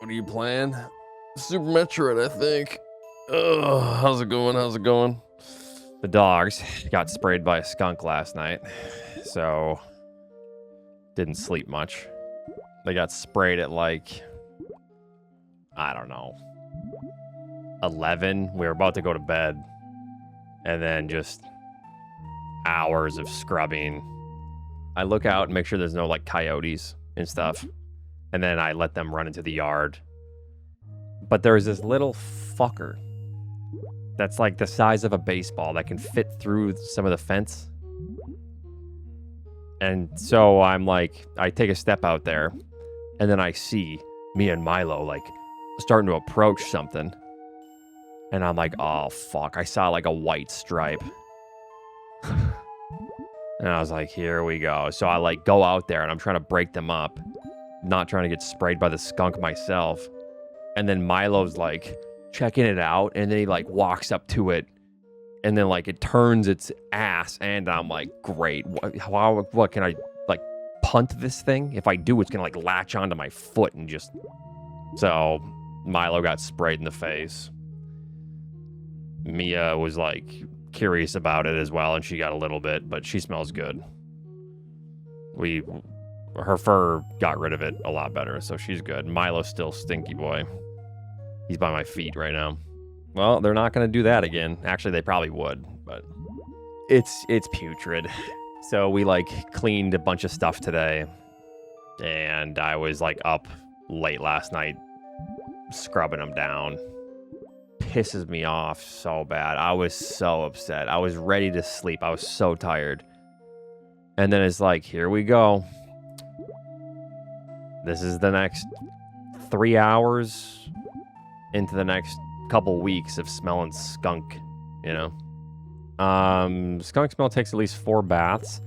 What are you playing? Super Metroid, I think. Ugh, how's it going? How's it going? The dogs got sprayed by a skunk last night, so didn't sleep much. They got sprayed at like, I don't know, 11. We were about to go to bed, and then just hours of scrubbing. I look out and make sure there's no like coyotes and stuff, and then I let them run into the yard. But there's this little fucker that's like the size of a baseball that can fit through some of the fence. And so I'm like, I take a step out there, and then I see me and Milo like starting to approach something. And I'm like, oh fuck, I saw like a white stripe. And I was like, here we go. So I like go out there and I'm trying to break them up, not trying to get sprayed by the skunk myself. And then Milo's like checking it out, and then he like walks up to it, and then like it turns its ass, and I'm like, great. What can I like punt this thing? If I do, it's gonna like latch onto my foot and just. So Milo got sprayed in the face. Mia was like curious about it as well, and she got a little bit, but she smells good. Her fur got rid of it a lot better, so she's good. Milo's still stinky boy. He's by my feet right now. Well, they're not going to do that again. Actually, they probably would, but it's putrid. So we like cleaned a bunch of stuff today, and I was like up late last night scrubbing them down. Pisses me off so bad. I was so upset. I was ready to sleep. I was so tired. And then it's like, here we go. This is the next 3 hours into the next couple weeks of smelling skunk, you know. Skunk smell takes at least 4 baths,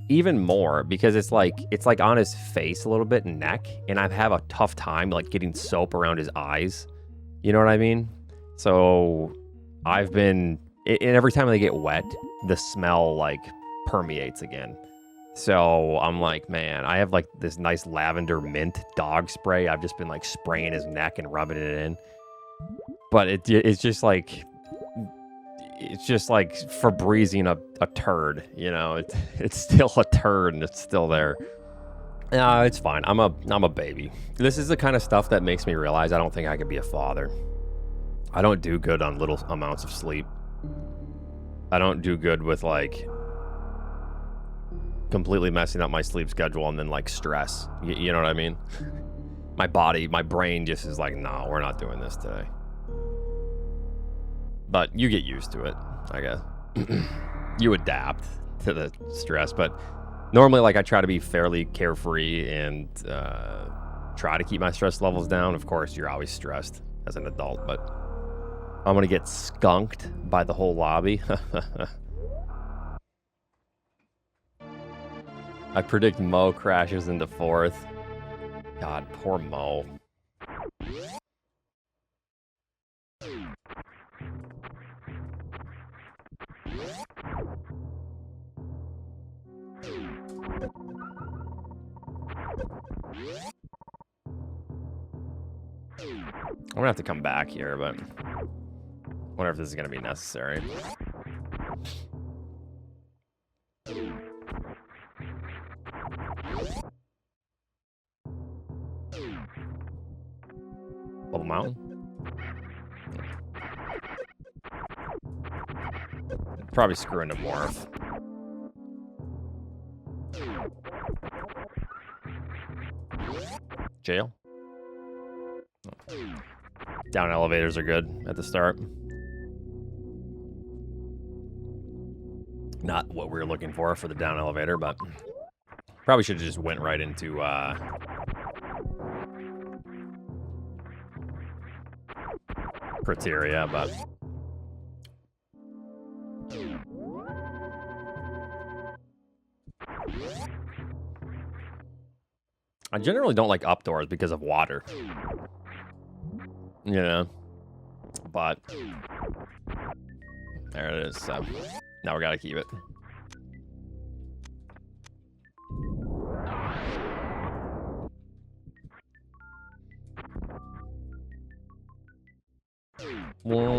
even more, because it's like on his face a little bit and neck, and I have a tough time like getting soap around his eyes. You know what I mean? So I've been, and every time they get wet, the smell like permeates again. So I'm like, man, I have like this nice lavender mint dog spray. I've just been like spraying his neck and rubbing it in. But it's just like Febrezing a turd, you know. It's still a turd and it's still there. No, it's fine. I'm a baby. This is the kind of stuff that makes me realize I don't think I could be a father. I don't do good on little amounts of sleep. I don't do good with like completely messing up my sleep schedule and then like stress. You know what I mean? My brain just is like, no, we're not doing this today. But you get used to it, I guess. You adapt to the stress, but normally like I try to be fairly carefree and try to keep my stress levels down. Of course, you're always stressed as an adult, but I'm gonna get skunked by the whole lobby. I predict Mo crashes into 4th. God, poor Mo. I'm gonna have to come back here, but I wonder if this is gonna be necessary. Bubble Mountain? Probably screw into Morph. Jail? Down elevators are good at the start. Not what we were looking for the down elevator, but probably should have just went right into criteria, but I generally don't like up doors because of water. You know, but there it is. So now we gotta keep it.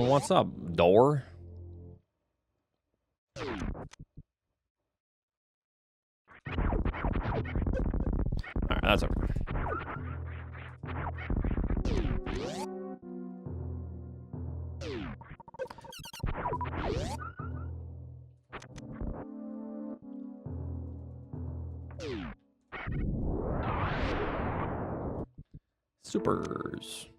What's up, door? Alright, that's over. Supers.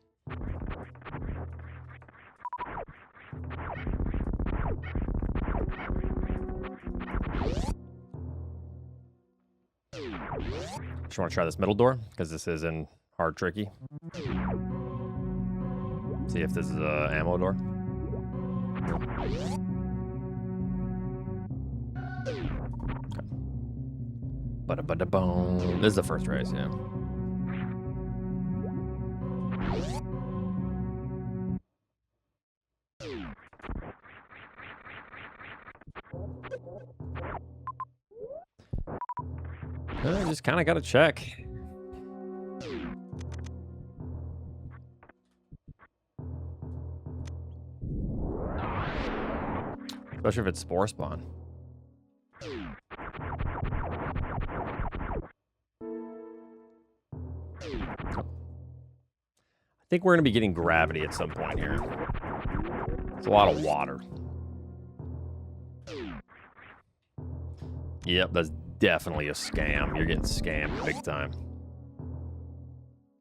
Just want to try this middle door because this is in hard tricky. See if this is a ammo door. Ba-da-ba-da-boom. This is the first race, yeah. Just kind of got to check. Especially if it's spore spawn. I think we're going to be getting gravity at some point here. It's a lot of water. Yep, that's definitely a scam. You're getting scammed big time.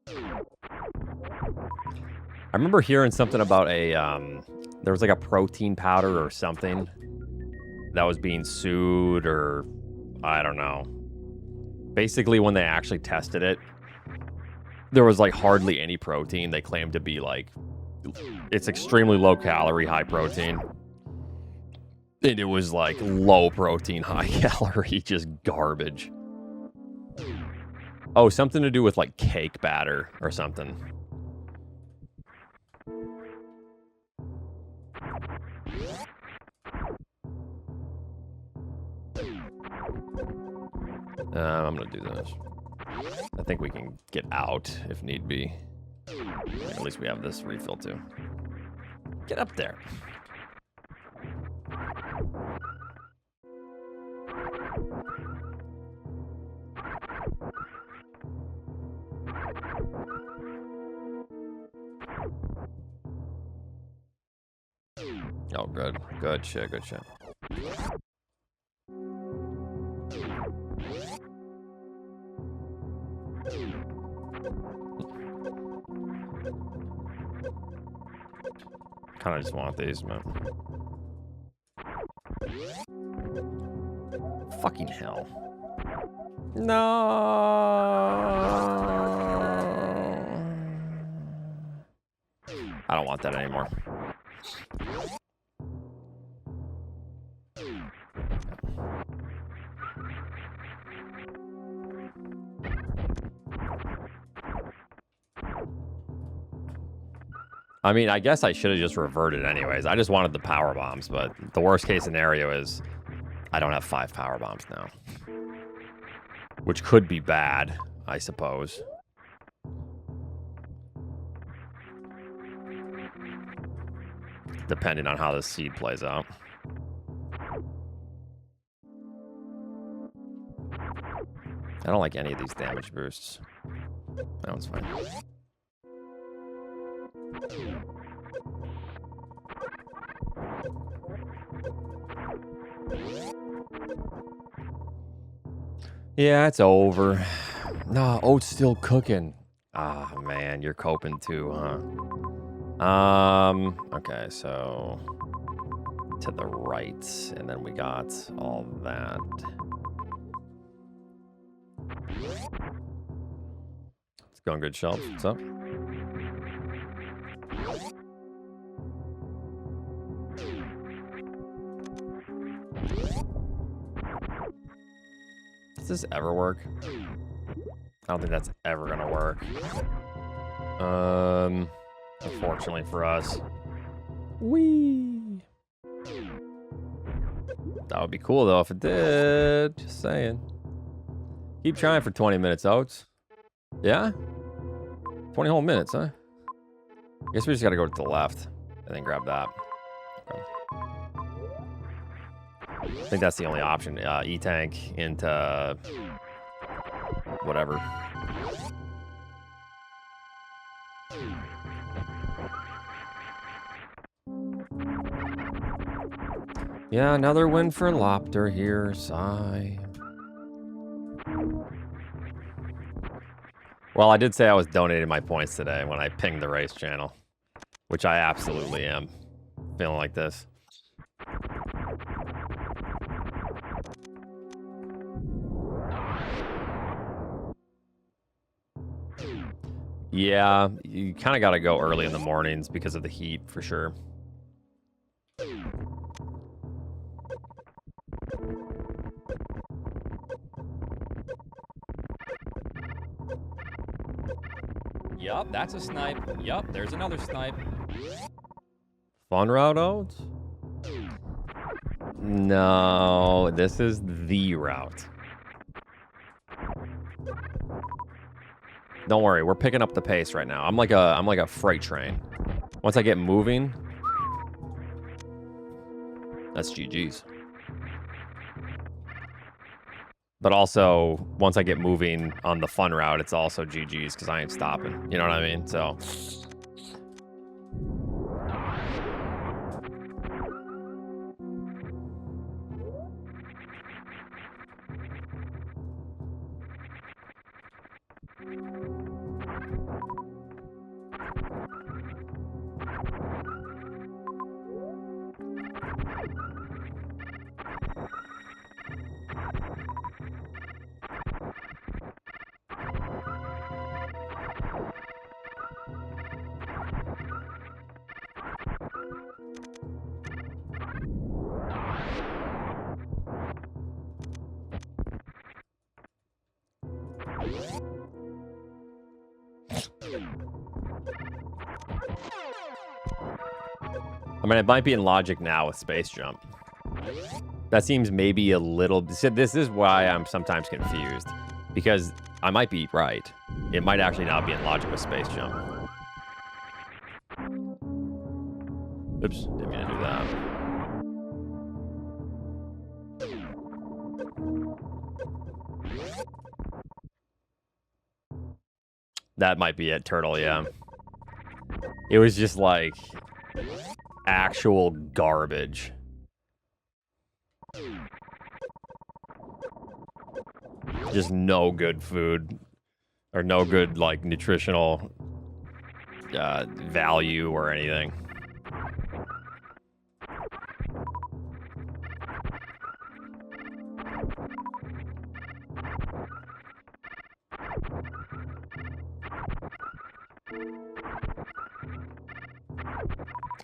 I remember hearing something about a, there was like a protein powder or something that was being sued, or I don't know. Basically, when they actually tested it, there was like hardly any protein. They claimed to be like, it's extremely low calorie, high protein. And it was like low protein, high calorie, just garbage. Oh, something to do with like cake batter or something. I'm gonna do this. I think we can get out if need be. At least we have this refill too. Get up there. Oh, good. Good shit, good shit. Kind of just want these, man. Fucking hell. No. I don't want that anymore. I mean, I guess I should have just reverted anyways. I just wanted the power bombs, but the worst case scenario is I don't have 5 power bombs now. Which could be bad, I suppose. Depending on how this seed plays out. I don't like any of these damage boosts. That one's fine. Yeah, it's over. Nah, oat's still cooking. Ah, man, you're coping too, huh? Okay, so to the right, and then we got all that. It's going good, Shelves. What's up? Does this ever work? I don't think that's ever gonna work. Unfortunately for us. Whee! That would be cool though if it did. Just saying. Keep trying for 20 minutes, Oats. Yeah? 20 whole minutes, huh? I guess we just gotta go to the left. and then grab that. Okay. I think that's the only option. E-tank into whatever. Yeah, another win for Lopter here. Sigh. Well, I did say I was donating my points today when I pinged the race channel, which I absolutely am. Feeling like this. Yeah, you kind of got to go early in the mornings because of the heat, for sure. Yup, that's a snipe. Yup, there's another snipe. Fun route out? No, this is the route. Don't worry, we're picking up the pace right now. I'm like a freight train. Once I get moving, that's GG's. But also, once I get moving on the fun route, it's also GG's because I ain't stopping. You know what I mean? So. I mean, it might be in logic now with space jump. That seems maybe a little... This is why I'm sometimes confused. Because I might be right. It might actually not be in logic with space jump. Oops, didn't mean to do that. That might be it, Turtle, yeah. It was just like... actual garbage. Just no good food. Or no good, like, nutritional value or anything.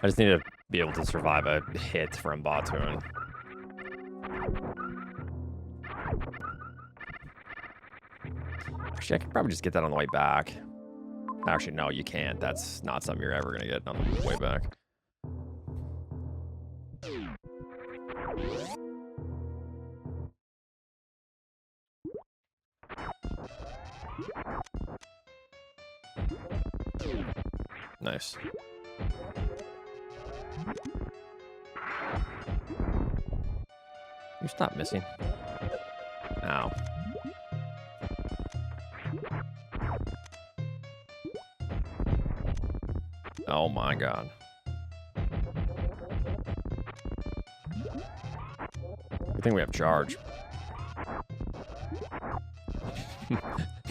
I just need to be able to survive a hit from Batoon. Actually, I can probably just get that on the way back. Actually, no, you can't. That's not something you're ever going to get on the way back. Nice. You stop missing. Ow. Oh my god. I think we have charge.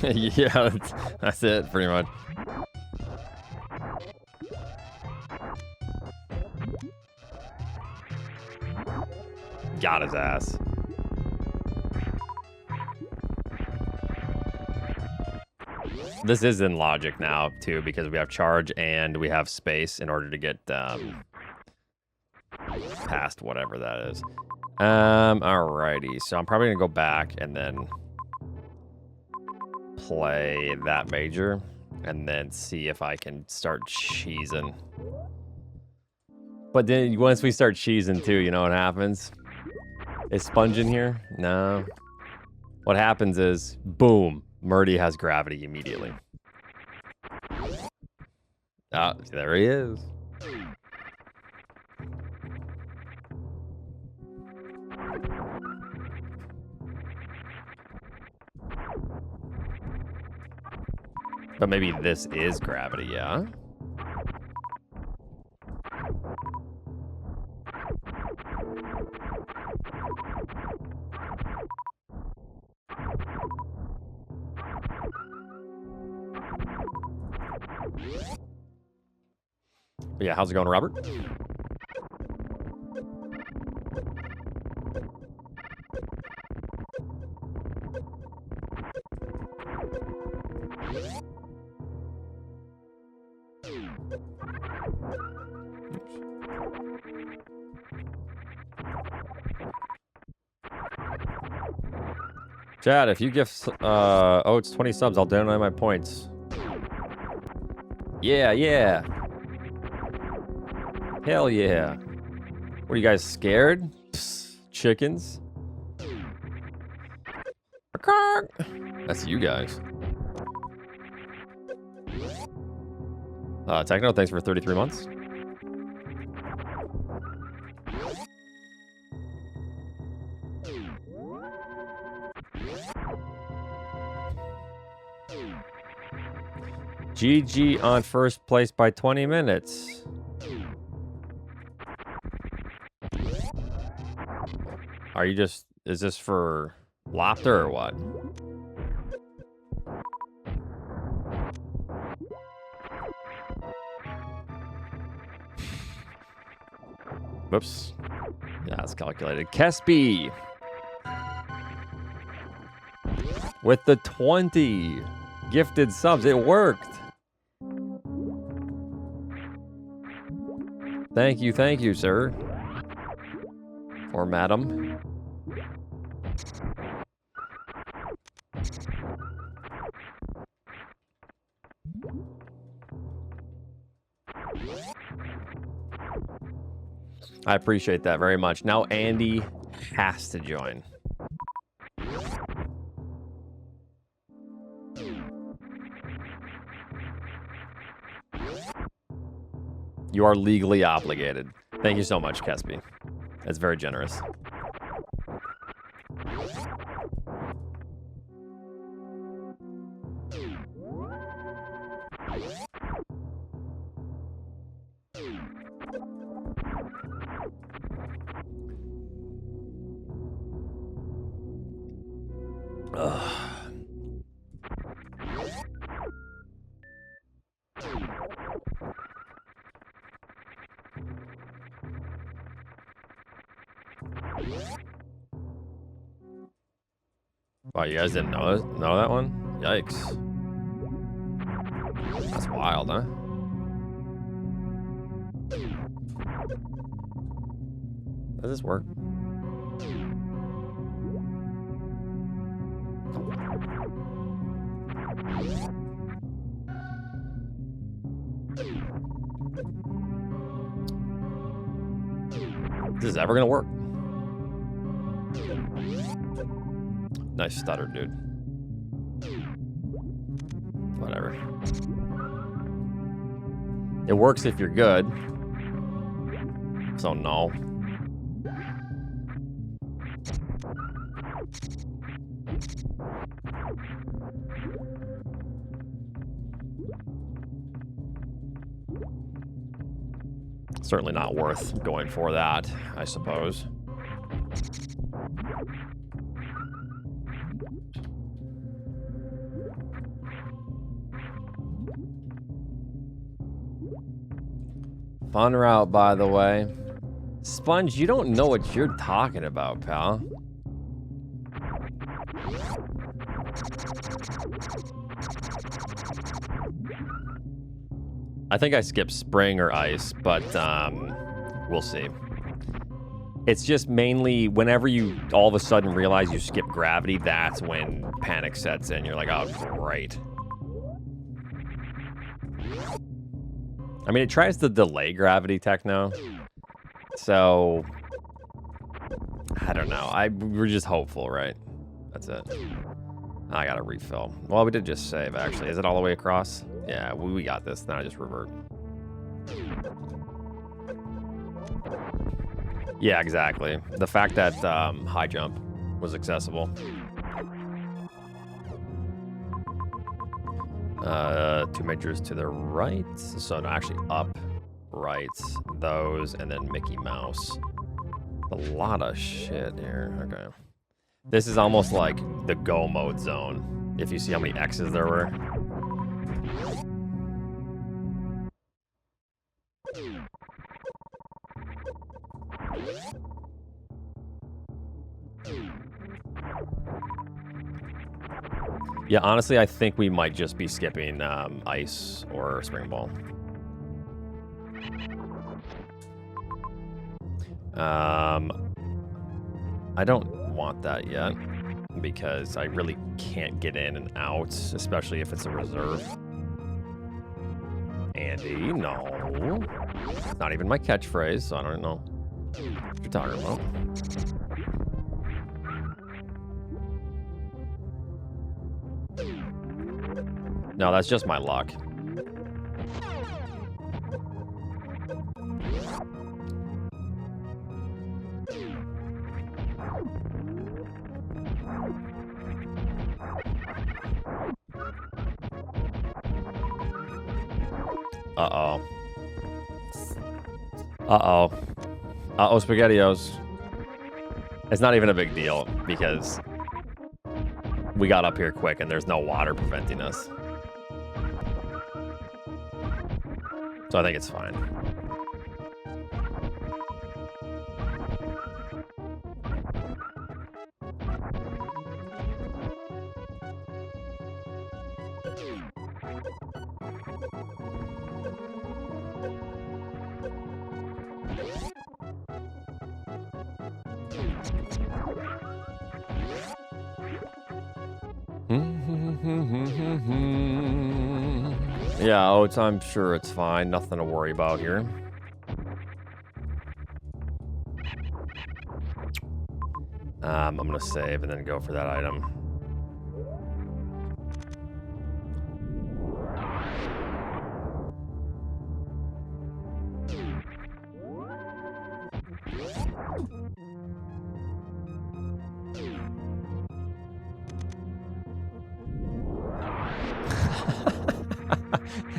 Yeah, that's it, pretty much. Got his ass. This is in logic now, too, because we have charge and we have space in order to get past whatever that is. Alrighty. So I'm probably going to go back and then play that major and then see if I can start cheesing. But then once we start cheesing, too, you know what happens? Is Sponge in here? No. What happens is, boom, Murdy has gravity immediately. Ah, there he is. But maybe this is gravity, yeah? But yeah, how's it going, Robert? Chad, if you gift Oats 20 subs, I'll donate my points. Yeah, yeah. Hell yeah. What are you guys scared? Psst, chickens. That's you guys. Techno, thanks for 33 months. GG on first place by 20 minutes. Are you just... Is this for laughter or what? Whoops. Yeah, it's calculated. Kesby! With the 20 gifted subs. It worked! Thank you, sir. Or madam. I appreciate that very much. Now Andy has to join. You are legally obligated. Thank you so much, Kesby. That's very generous. Wow, you guys didn't know that one? Yikes. That's wild, huh? Does this work? Is this ever gonna work? Nice stutter, dude. Whatever. It works if you're good. So no. Certainly not worth going for that, I suppose. Fun route, by the way. Sponge, you don't know what you're talking about, pal. I think I skipped spring or ice, but we'll see. It's just mainly whenever you all of a sudden realize you skip gravity, that's when panic sets in. You're like, oh, great. I mean, it tries to delay gravity, Techno. So, I don't know. We're just hopeful, right? That's it. I gotta refill. Well, we did just save, actually. Is it all the way across? Yeah, we got this. Then I just revert. Yeah, exactly. The fact that high jump was accessible. 2 majors to the right. So no, actually up, right, those, and then Mickey Mouse. A lot of shit here. Okay. This is almost like the go mode zone. If you see how many X's there were. Yeah, honestly, I think we might just be skipping ice or spring ball. I don't want that yet because I really can't get in and out, especially if it's a reserve. Andy, no. It's not even my catchphrase, so I don't know what you're talking about. No, that's just my luck. Uh-oh. Uh-oh. Uh-oh, SpaghettiOs. It's not even a big deal because we got up here quick and there's no water preventing us. So I think it's fine. Yeah, Oats, I'm sure it's fine. Nothing to worry about here. I'm going to save and then go for that item.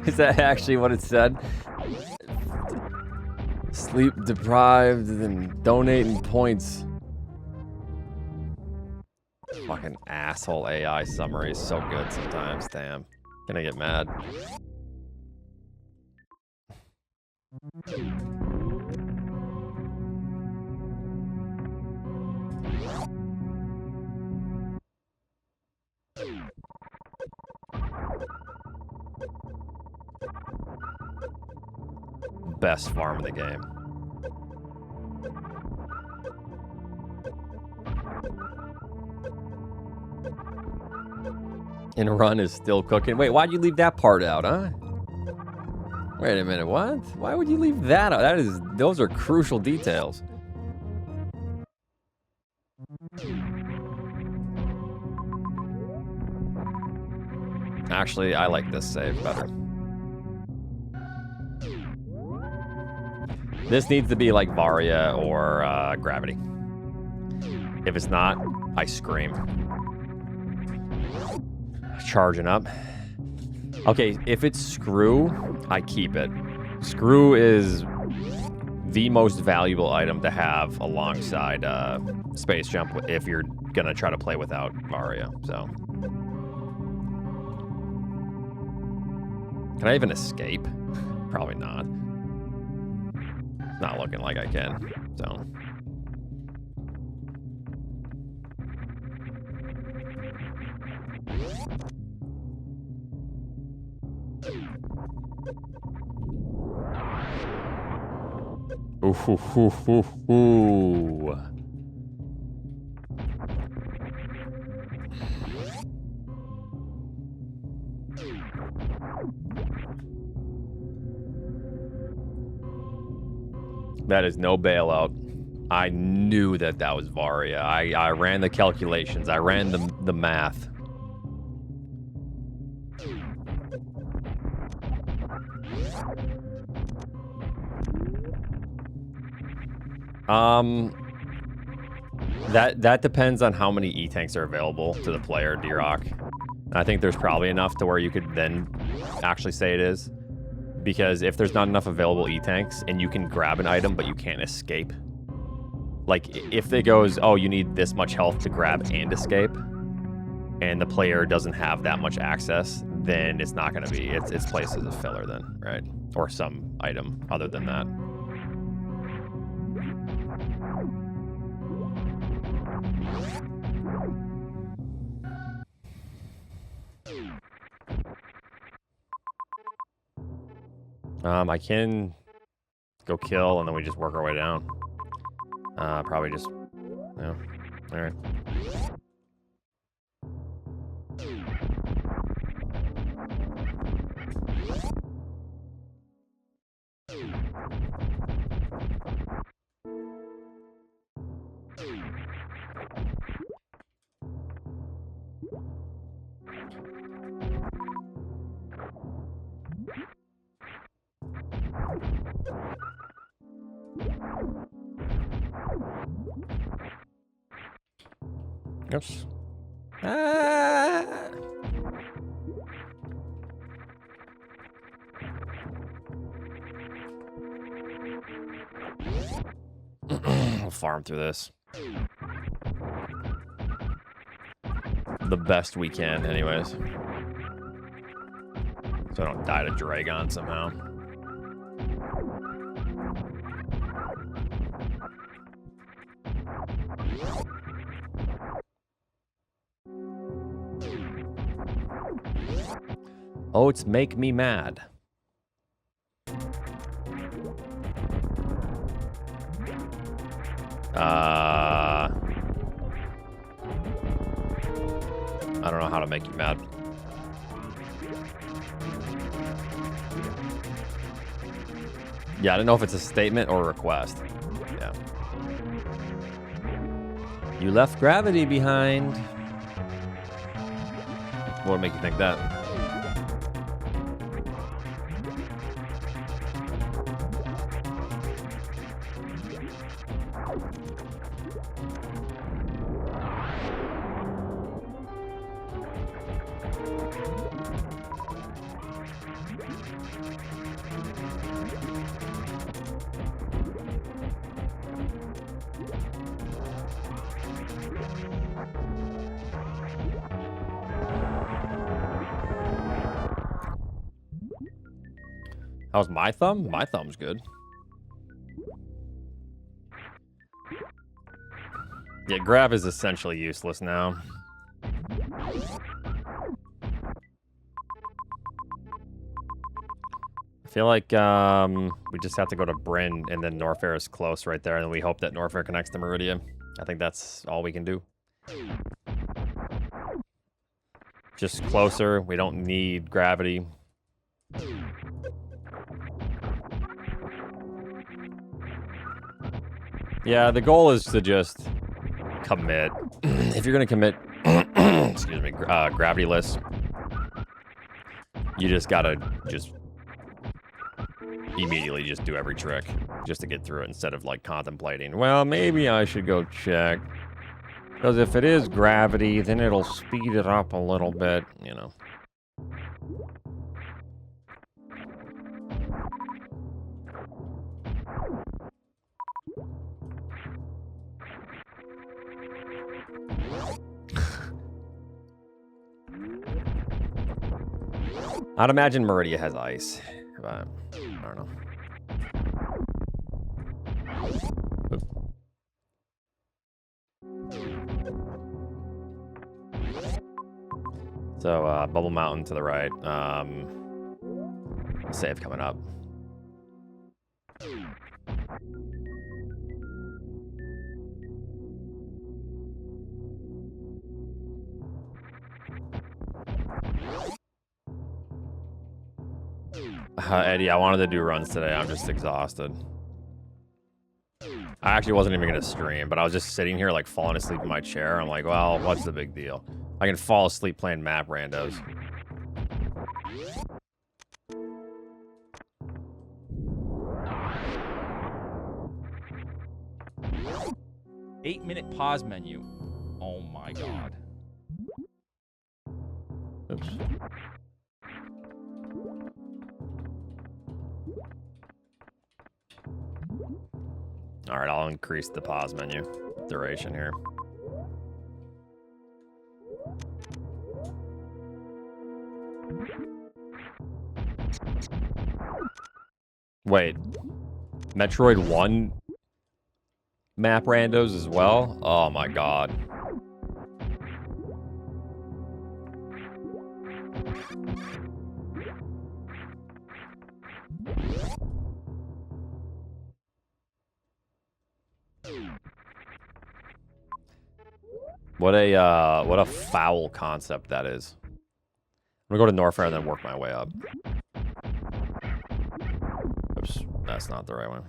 Is that actually what it said? Sleep deprived and donating points. Fucking asshole AI summary is so good sometimes, damn. Can I get mad? Best farm in the game. And Run is still cooking. Wait, why'd you leave that part out, huh? Wait a minute, what? Why would you leave that out? Those are crucial details. Actually, I like this save better. This needs to be like Varia or Gravity. If it's not, I scream. Charging up. Okay, if it's Screw, I keep it. Screw is the most valuable item to have alongside Space Jump if you're gonna try to play without Varia, so. Can I even escape? Probably not. Not looking like I can, so. Ooh, ooh, ooh, ooh, ooh. That is no bailout. I knew that was Varia. I ran the calculations. I ran the math. That depends on how many E-tanks are available to the player, D-Rock. I think there's probably enough to where you could then actually say it is. Because if there's not enough available E-tanks and you can grab an item but you can't escape. Like, if it goes, oh, you need this much health to grab and escape, and the player doesn't have that much access, then it's not going to be, it's placed as a filler then, right? Or some item other than that. I can go kill, and then we just work our way down. Probably just, yeah. All right. Oops. Ah! I'll farm through this. The best we can, anyways. So I don't die to Dragon somehow. Oats make me mad. I don't know how to make you mad. Yeah, I don't know if it's a statement or a request. Yeah. You left gravity behind. What would make you think that? How's my thumb? My thumb's good. Yeah, grab is essentially useless now. I feel like we just have to go to Bryn, and then Norfair is close right there, and we hope that Norfair connects to Meridia. I think that's all we can do. Just closer. We don't need gravity. Yeah, the goal is to just commit. If you're going to commit, excuse me, gravity-less, you just got to just immediately just do every trick just to get through it instead of, like, contemplating, well, maybe I should go check. Because if it is gravity, then it'll speed it up a little bit, you know. I'd imagine Meridia has ice, but I don't know. Oops. So, Bubble Mountain to the right. Save coming up. Eddie, I wanted to do runs today. I'm just exhausted. I actually wasn't even going to stream, but I was just sitting here, like, falling asleep in my chair. I'm like, well, what's the big deal? I can fall asleep playing map randos. Eight-minute pause menu. Oh, my God. Oops. All right, I'll increase the pause menu duration here. Wait, Metroid 1 map randos as well? Oh my god. What a foul concept that is. I'm gonna go to Norfair and then work my way up. Oops, that's not the right one.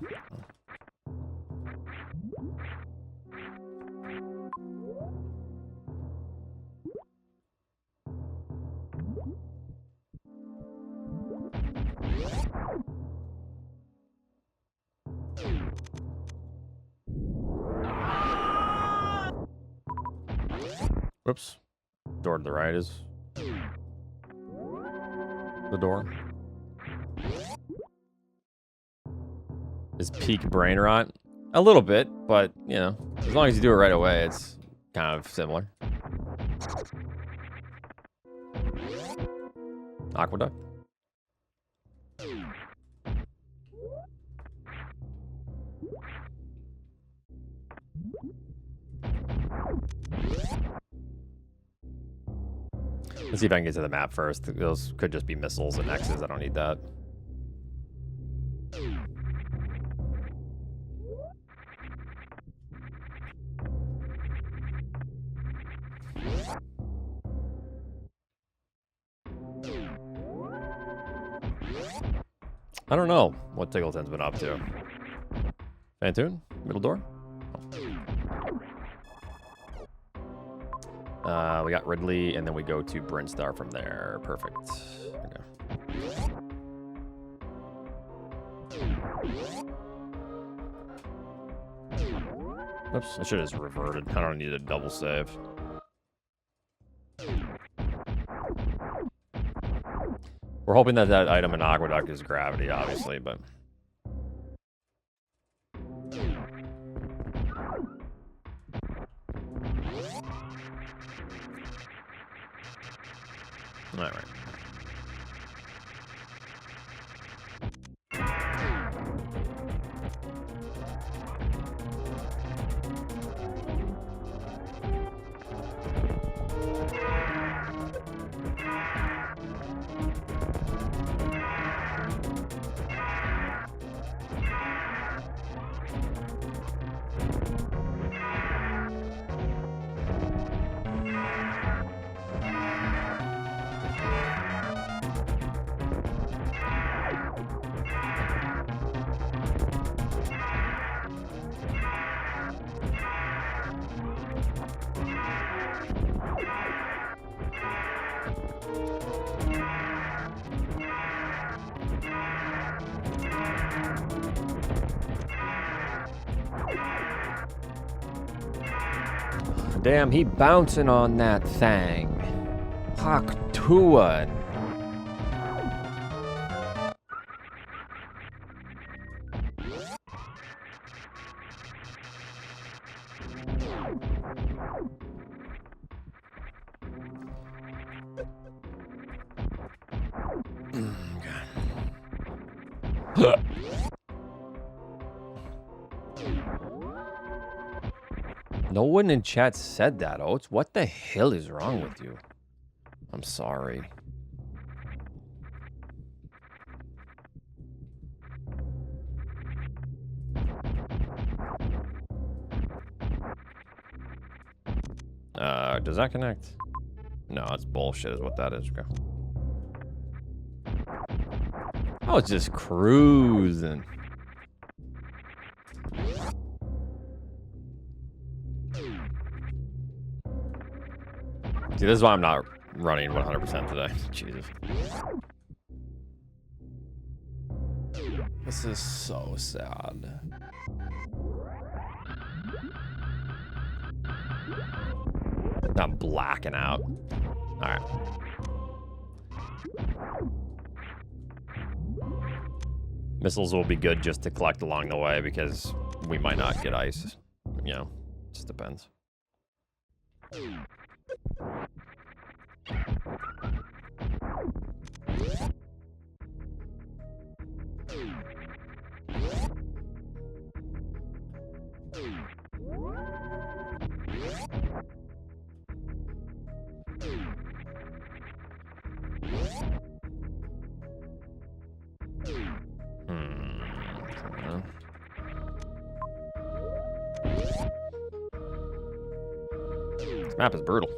Whoops. Door to the right is the door. Is peak brain rot? A little bit, but, you know, as long as you do it right away, it's kind of similar. Aqueduct. Let's see if I can get to the map first. Those could just be missiles and X's. I don't need that. I don't know what Tiggleton's been up to. Fantoon? Middle door? We got Ridley, and then we go to Brinstar from there. Perfect. Okay. Oops, I should have just reverted. I don't need a double save. We're hoping that that item in Aqueduct is gravity, obviously, but... All right. Damn, he bouncing on that thing. Haktua. No one in chat said that, Oats. What the hell is wrong with you? I'm sorry. Does that connect? No, it's bullshit is what that is. Okay. I was just cruising. See, this is why I'm not running 100% today. Jesus. This is so sad. I'm blacking out. All right. Missiles will be good just to collect along the way because we might not get ice. You know, just depends. This map is brutal.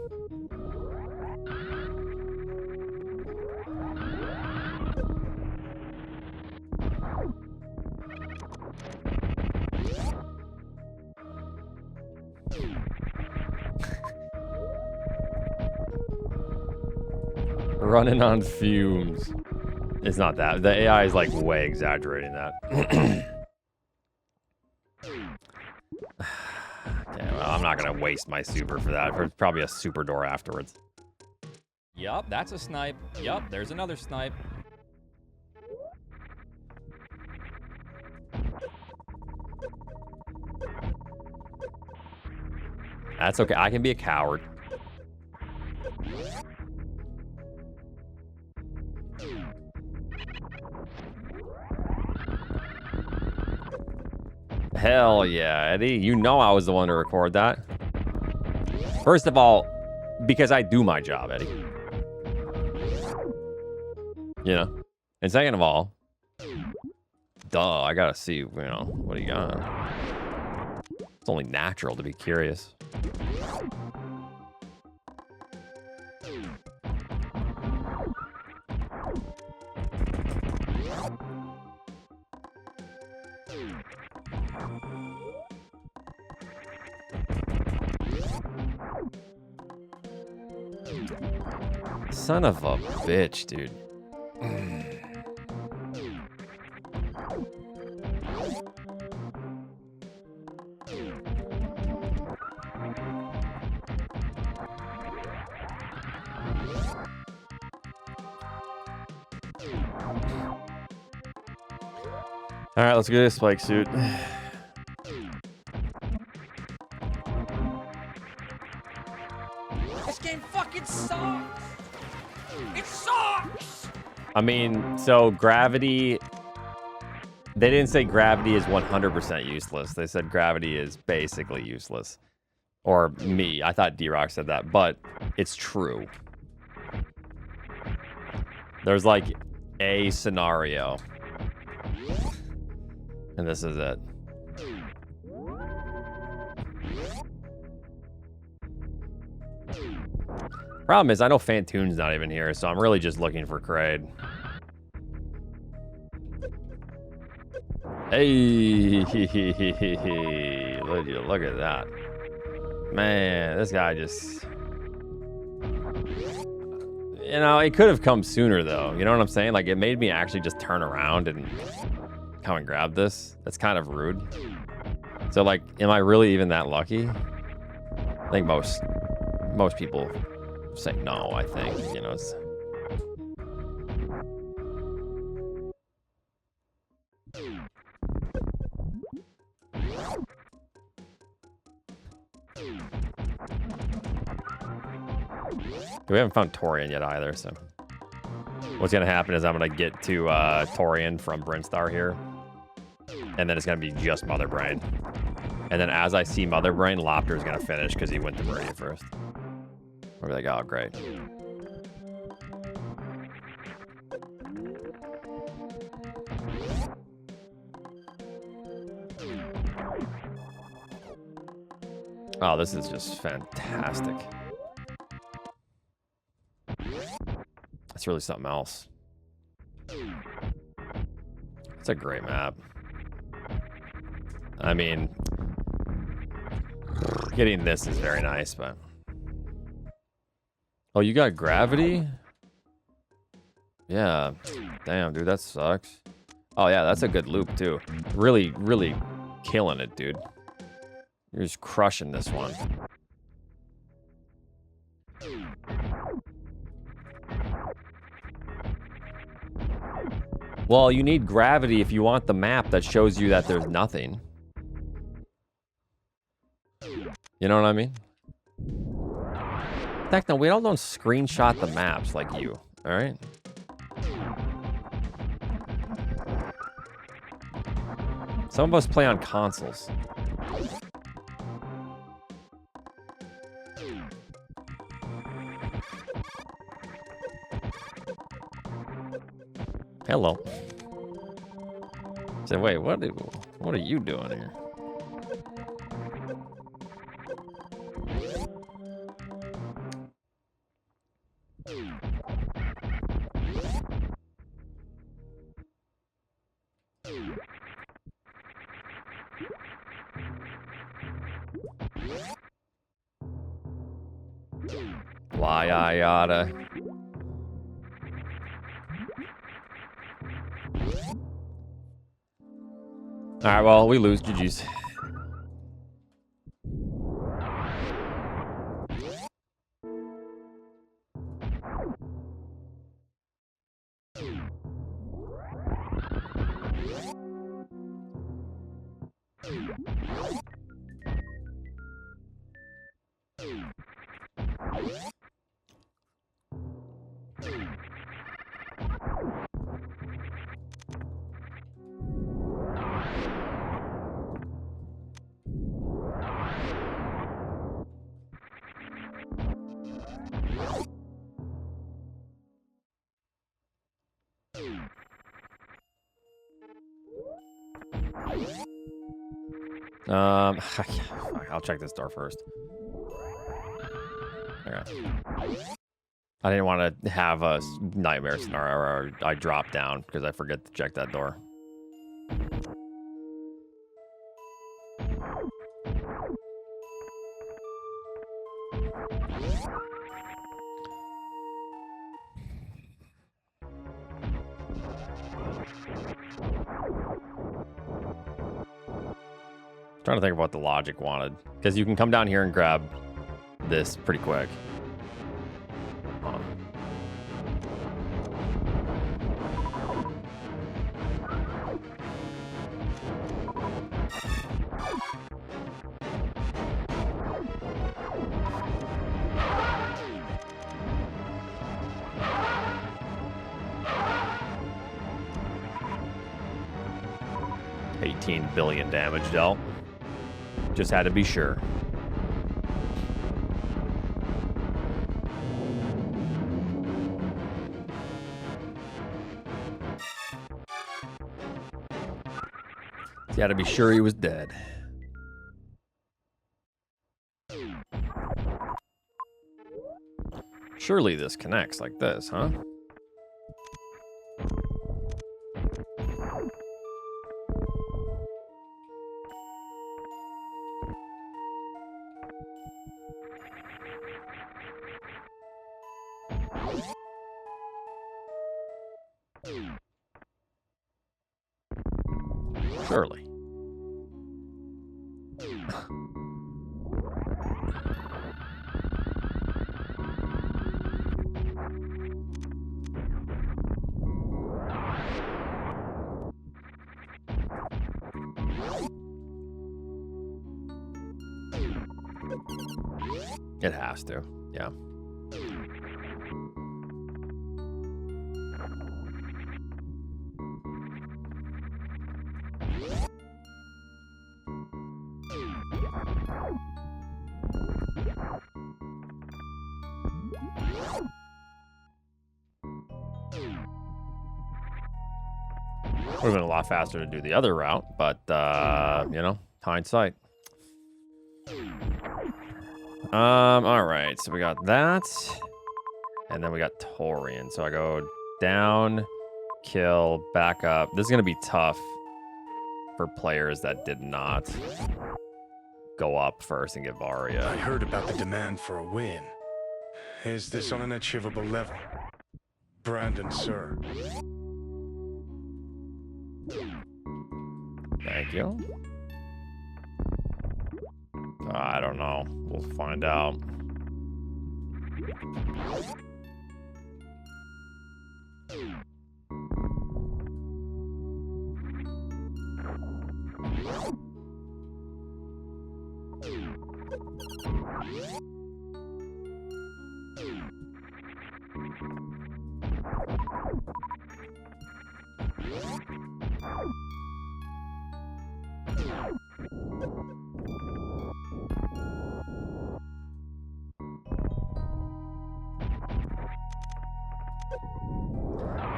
Running on fumes. It's not that. The AI is like way exaggerating that. Okay, well, I'm not gonna waste my super for that. There's probably a super door afterwards. Yup, that's a snipe. Yup, there's another snipe. That's okay. I can be a coward. Hell yeah, Eddie. You know I was the one to record that. First of all, because I do my job, Eddie. You know? And second of all, duh, I gotta see, you know, what do you got? It's only natural to be curious. Son of a bitch, dude. All right, let's get a spike suit. This game fucking sucks. It sucks. I mean, so gravity, they didn't say gravity is 100% useless. They said gravity is basically useless. Or me, I thought D-Rock said that, but it's true. There's like a scenario. And this is it. Problem is, I know Fantoon's not even here, so I'm really just looking for Kraid. Hey, look at that. Man, this guy just... You know, it could have come sooner, though. You know what I'm saying? Like, it made me actually just turn around and come and grab this. That's kind of rude. So, like, am I really even that lucky? I think most people say no, I think. You know, it's... We haven't found Torian yet either, so... What's gonna happen is I'm gonna get to Torian from Brinstar here. And then it's gonna be just Mother Brain. And then as I see Mother Brain, Lopter's gonna finish because he went to Meridia first. We'll be like, oh, great. Oh, this is just fantastic. That's really something else. It's a great map. I mean, getting this is very nice, but... Oh, you got gravity? Yeah. Damn, dude, that sucks. Oh, yeah, that's a good loop, too. Really, really killing it, dude. You're just crushing this one. Well, you need gravity if you want the map that shows you that there's nothing. You know what I mean? Heck no, we all don't screenshot the maps like you, all right? Some of us play on consoles. Hello. So wait, what are you doing here? Why I oughta. Alright, well, we lose. GG's. I'll check this door first. Okay. I didn't want to have a nightmare scenario where I drop down because I forget to check that door. Trying to think of what the logic wanted, because you can come down here and grab this pretty quick. Huh. $18 billion damage dealt. Just had to be sure. You had to be sure he was dead. Surely this connects like this, huh? Surely. It has to, yeah. Would have been a lot faster to do the other route, but, you know, hindsight. All right, so we got that, and then we got Torian. So I go down, kill, back up. This is going to be tough for players that did not go up first and get Varia. I heard about the demand for a win. Is this on an achievable level? Brandon, sir. Thank you. I don't know. We'll find out.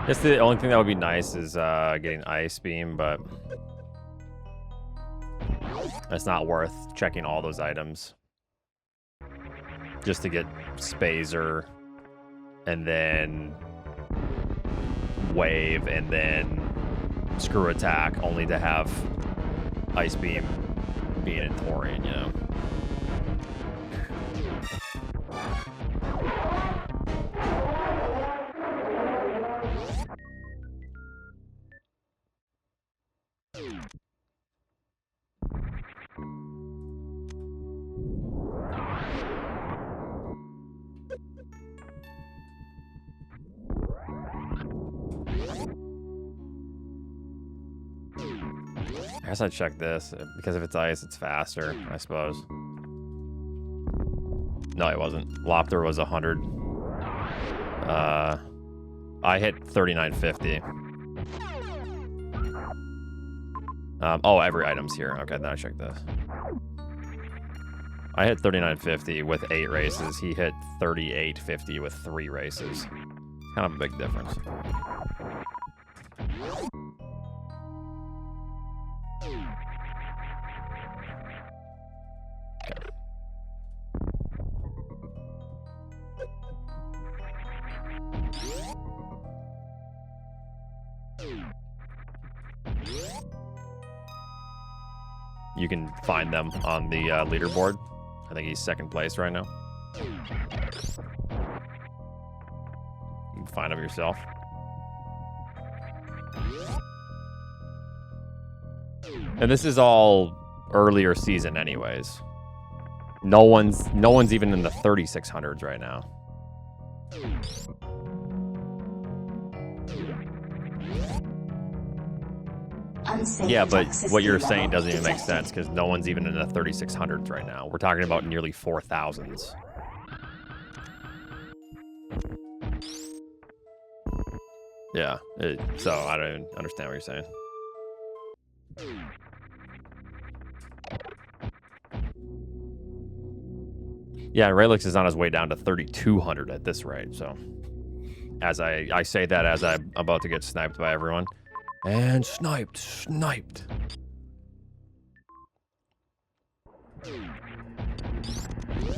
Guess the only thing that would be nice is getting Ice Beam, but it's not worth checking all those items just to get Spazer and then Wave and then Screw Attack, only to have Ice Beam being in Torian, you know. I guess I'd check this, because if it's ice, it's faster, I suppose. No, it wasn't. Lopter was 100. I hit 3950. Oh, every item's here. Okay, then I checked this. I hit 3950 with 8 races. He hit 3850 with 3 races. Kind of a big difference. You can find them on the leaderboard. I think he's second place right now. You can find them yourself. And this is all earlier season anyways. No one's even in the 3600s right now. Yeah, but what you're saying doesn't even make sense because no one's even in the 3600s right now. We're talking about nearly 4000s. Yeah, so I don't even understand what you're saying. Yeah, Raylix is on his way down to 3200 at this rate, so as I say that as I'm about to get sniped by everyone. And sniped.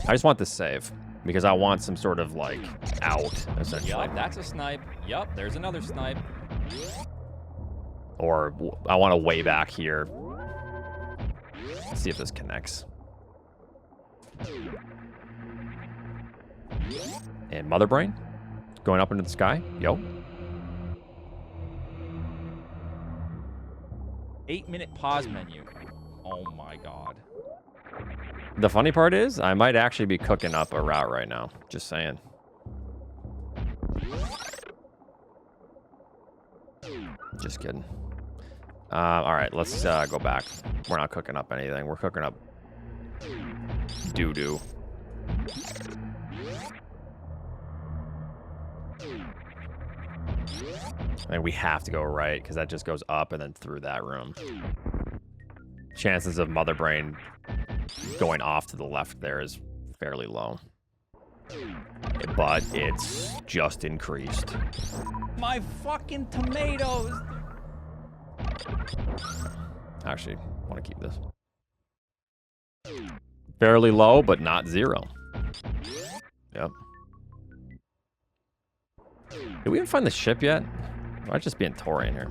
I just want this save because I want some sort of like out, essentially. Yup, that's a snipe. Yup, there's another snipe. Or I want to way back here. Let's see if this connects. And Mother Brain going up into the sky. Yo. 8-minute pause menu. Oh my god. The funny part is, I might actually be cooking up a route right now. Just saying. Just kidding. All right, let's go back. We're not cooking up anything. We're cooking up doo-doo. And we have to go right because that just goes up and then through that room. Chances of Mother Brain going off to the left there is fairly low. But it's just increased. My fucking tomatoes! Actually, I want to keep this. Fairly low, but not zero. Yep. Did we even find the ship yet? Might just be in Torian here.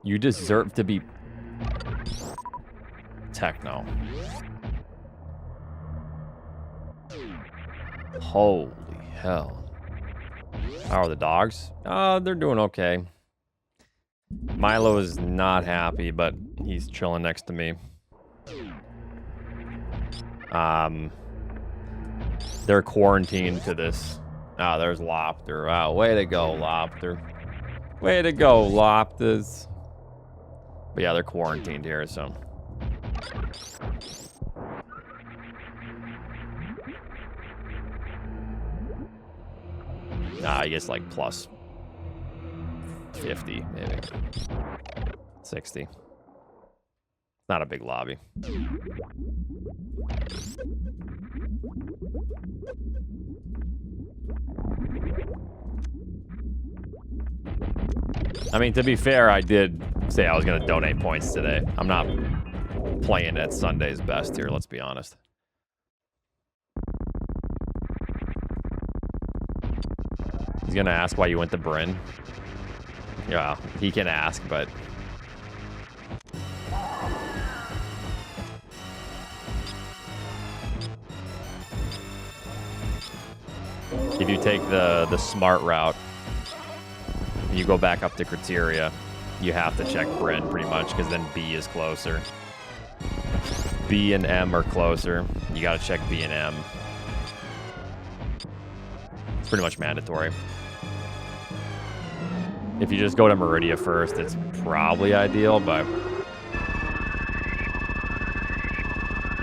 You deserve to be techno. Holy hell. How are the dogs? They're doing okay. Milo is not happy, but he's chilling next to me. They're quarantined to this Ah, there's Lopter. Wow, way to go, Lopter. Way to go, Lopters. But yeah, they're quarantined here, so. Nah, I guess like plus 50, maybe. 60. Not a big lobby. I mean, to be fair, I did say I was going to donate points today. I'm not playing at Sunday's best here, let's be honest. He's going to ask why you went to Bryn. Yeah, he can ask, but... If you take the smart route, you go back up to Criteria, you have to check Bryn pretty much, because then B is closer. B and M are closer. You got to check B and M. It's pretty much mandatory. If you just go to Meridia first, it's probably ideal, but...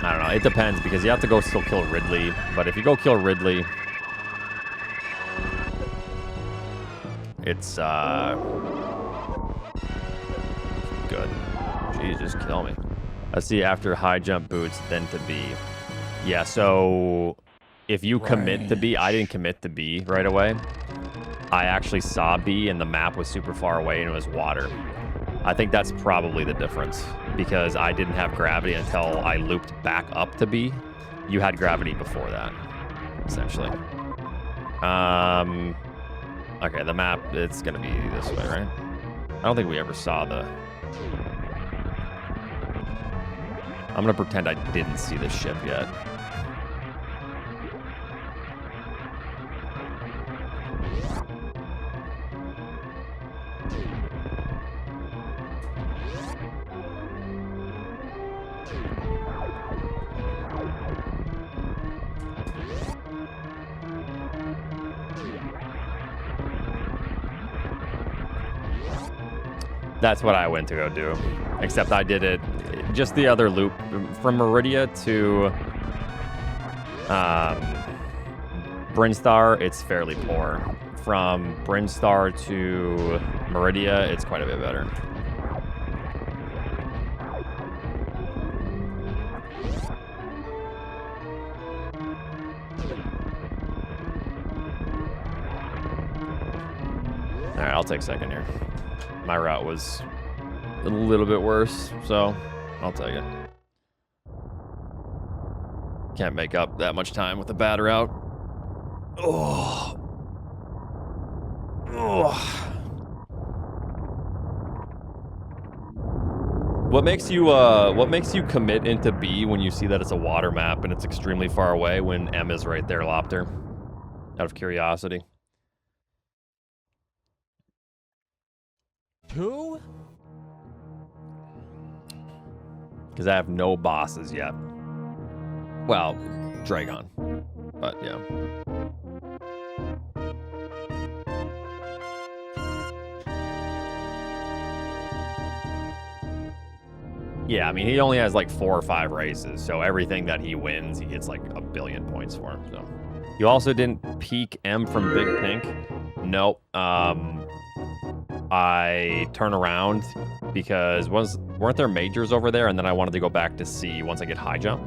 I don't know. It depends, because you have to go still kill Ridley. But if you go kill Ridley... It's, good. Jeez, just kill me. Let's see, after high jump boots, then to B. Yeah, so... If you commit to B, I didn't commit to B right away. I actually saw B and the map was super far away and it was water. I think that's probably the difference because I didn't have gravity until I looped back up to B. You had gravity before that, essentially. Okay, the map, it's gonna be this way, right? I don't think we ever saw the... I'm gonna pretend I didn't see the ship yet. That's what I went to go do. Except I did it just the other loop from Meridia to Brinstar. It's fairly poor. From Brinstar to Meridia, it's quite a bit better. All right, I'll take second here. My route was a little bit worse, so I'll take it. Can't make up that much time with a bad route. Oh. Oh. What makes you commit into B when you see that it's a water map and it's extremely far away when M is right there, Lopter? Out of curiosity. Who? Because I have no bosses yet. Well, Dragon. But yeah. Yeah, I mean, he only has like 4 or 5 races, so everything that he wins, he gets like 1 billion points for. So, you also didn't peek M from Big Pink? Nope. I turn around because weren't there majors over there, and then I wanted to go back to C once I get high jump,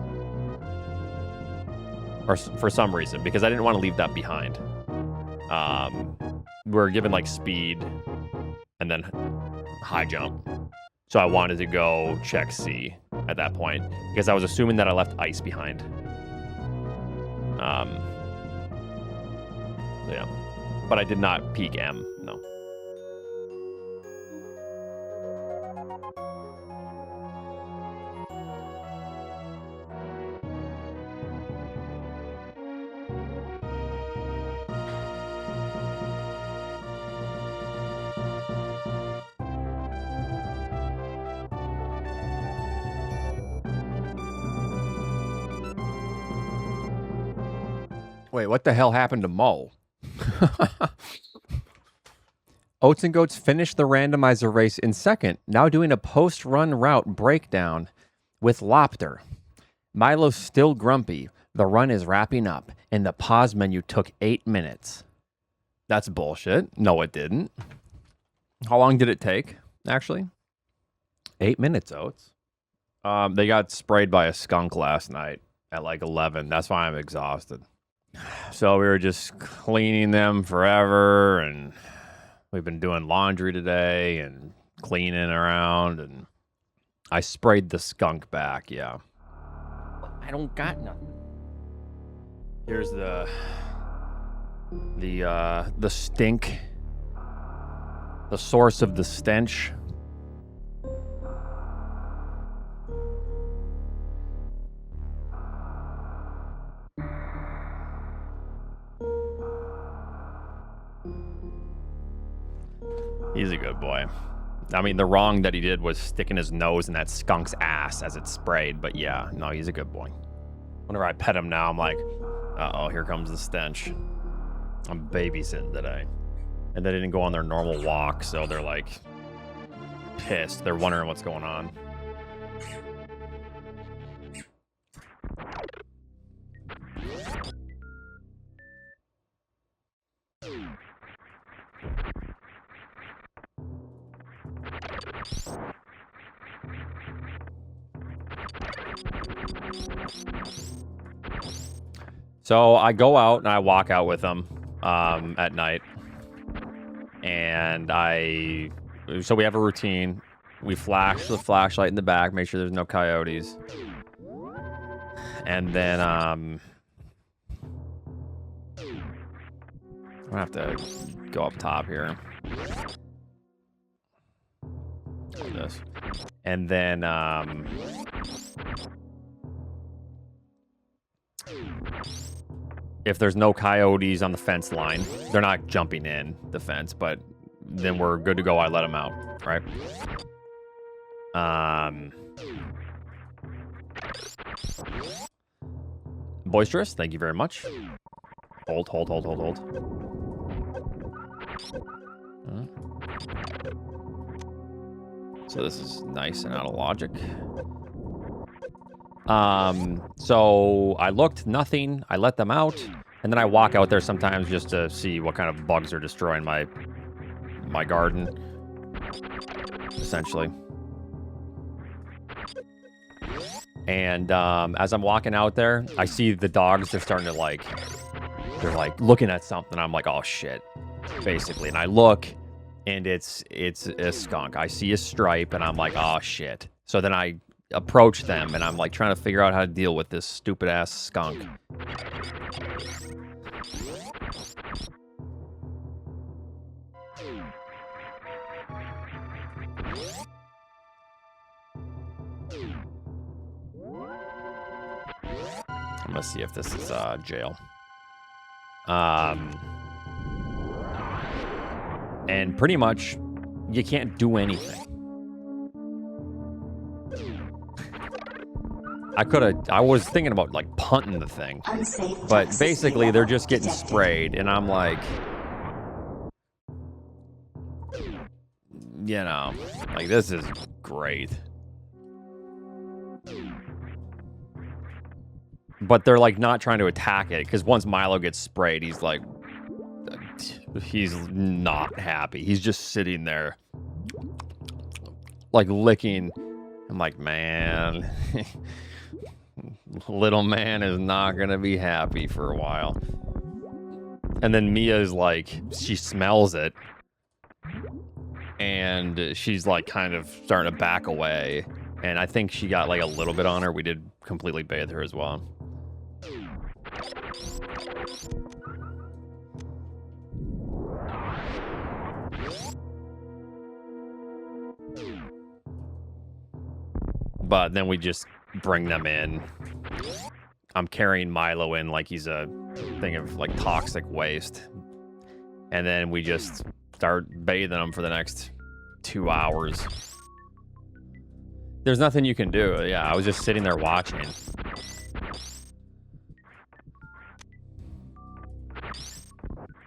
or for some reason because I didn't want to leave that behind. We're given like speed and then high jump, so I wanted to go check C at that point because I was assuming that I left ice behind. So yeah, but I did not peek M. No. Wait, what the hell happened to Mo? Oatsngoats finished the randomizer race in second, now doing a post-run route breakdown with Lopter. Milo's still grumpy. The run is wrapping up, and the pause menu took 8 minutes. That's bullshit. No, it didn't. How long did it take, actually? 8 minutes, Oats. They got sprayed by a skunk last night at like 11. That's why I'm exhausted. So we were just cleaning them forever, and we've been doing laundry today and cleaning around, and I sprayed the skunk back, yeah. I don't got nothing. Here's the stink. The source of the stench. He's a good boy. I mean, the wrong that he did was sticking his nose in that skunk's ass as it sprayed, but yeah, no, he's a good boy. Whenever I pet him now, I'm like, uh-oh, here comes the stench. I'm babysitting today. And they didn't go on their normal walk, so they're like pissed. They're wondering what's going on. So I go out and I walk out with them at night. And so we have a routine. We flash the flashlight in the back, make sure there's no coyotes. And then I'm gonna have to go up top here. Like this. And then if there's no coyotes on the fence line, they're not jumping in the fence, but then we're good to go. I let them out, right? Boisterous, thank you very much. Hold. So this is nice and out of logic. So I looked, nothing. I let them out, and then I walk out there sometimes just to see what kind of bugs are destroying my garden, essentially. And as I'm walking out there, I see the dogs. They're starting to they're like looking at something. I'm like, oh shit, basically. And I look, and it's a skunk. I see a stripe, and I'm like, oh shit. So then I approach them, and I'm like trying to figure out how to deal with this stupid ass skunk. I'm gonna see if this is jail. And pretty much you can't do anything. I was thinking about like punting the thing, but basically they're just getting sprayed, and I'm like, you know, like this is great. But they're like not trying to attack it, because once Milo gets sprayed, he's like, he's not happy. He's just sitting there like licking. I'm like, man, little man is not gonna be happy for a while. And then Mia is like, she smells it, and she's like kind of starting to back away. And I think she got like a little bit on her. We did completely bathe her as well. But then we just bring them in. I'm carrying Milo in like he's a thing of like toxic waste. And then we just start bathing him for the next 2 hours. There's nothing you can do. Yeah, I was just sitting there watching.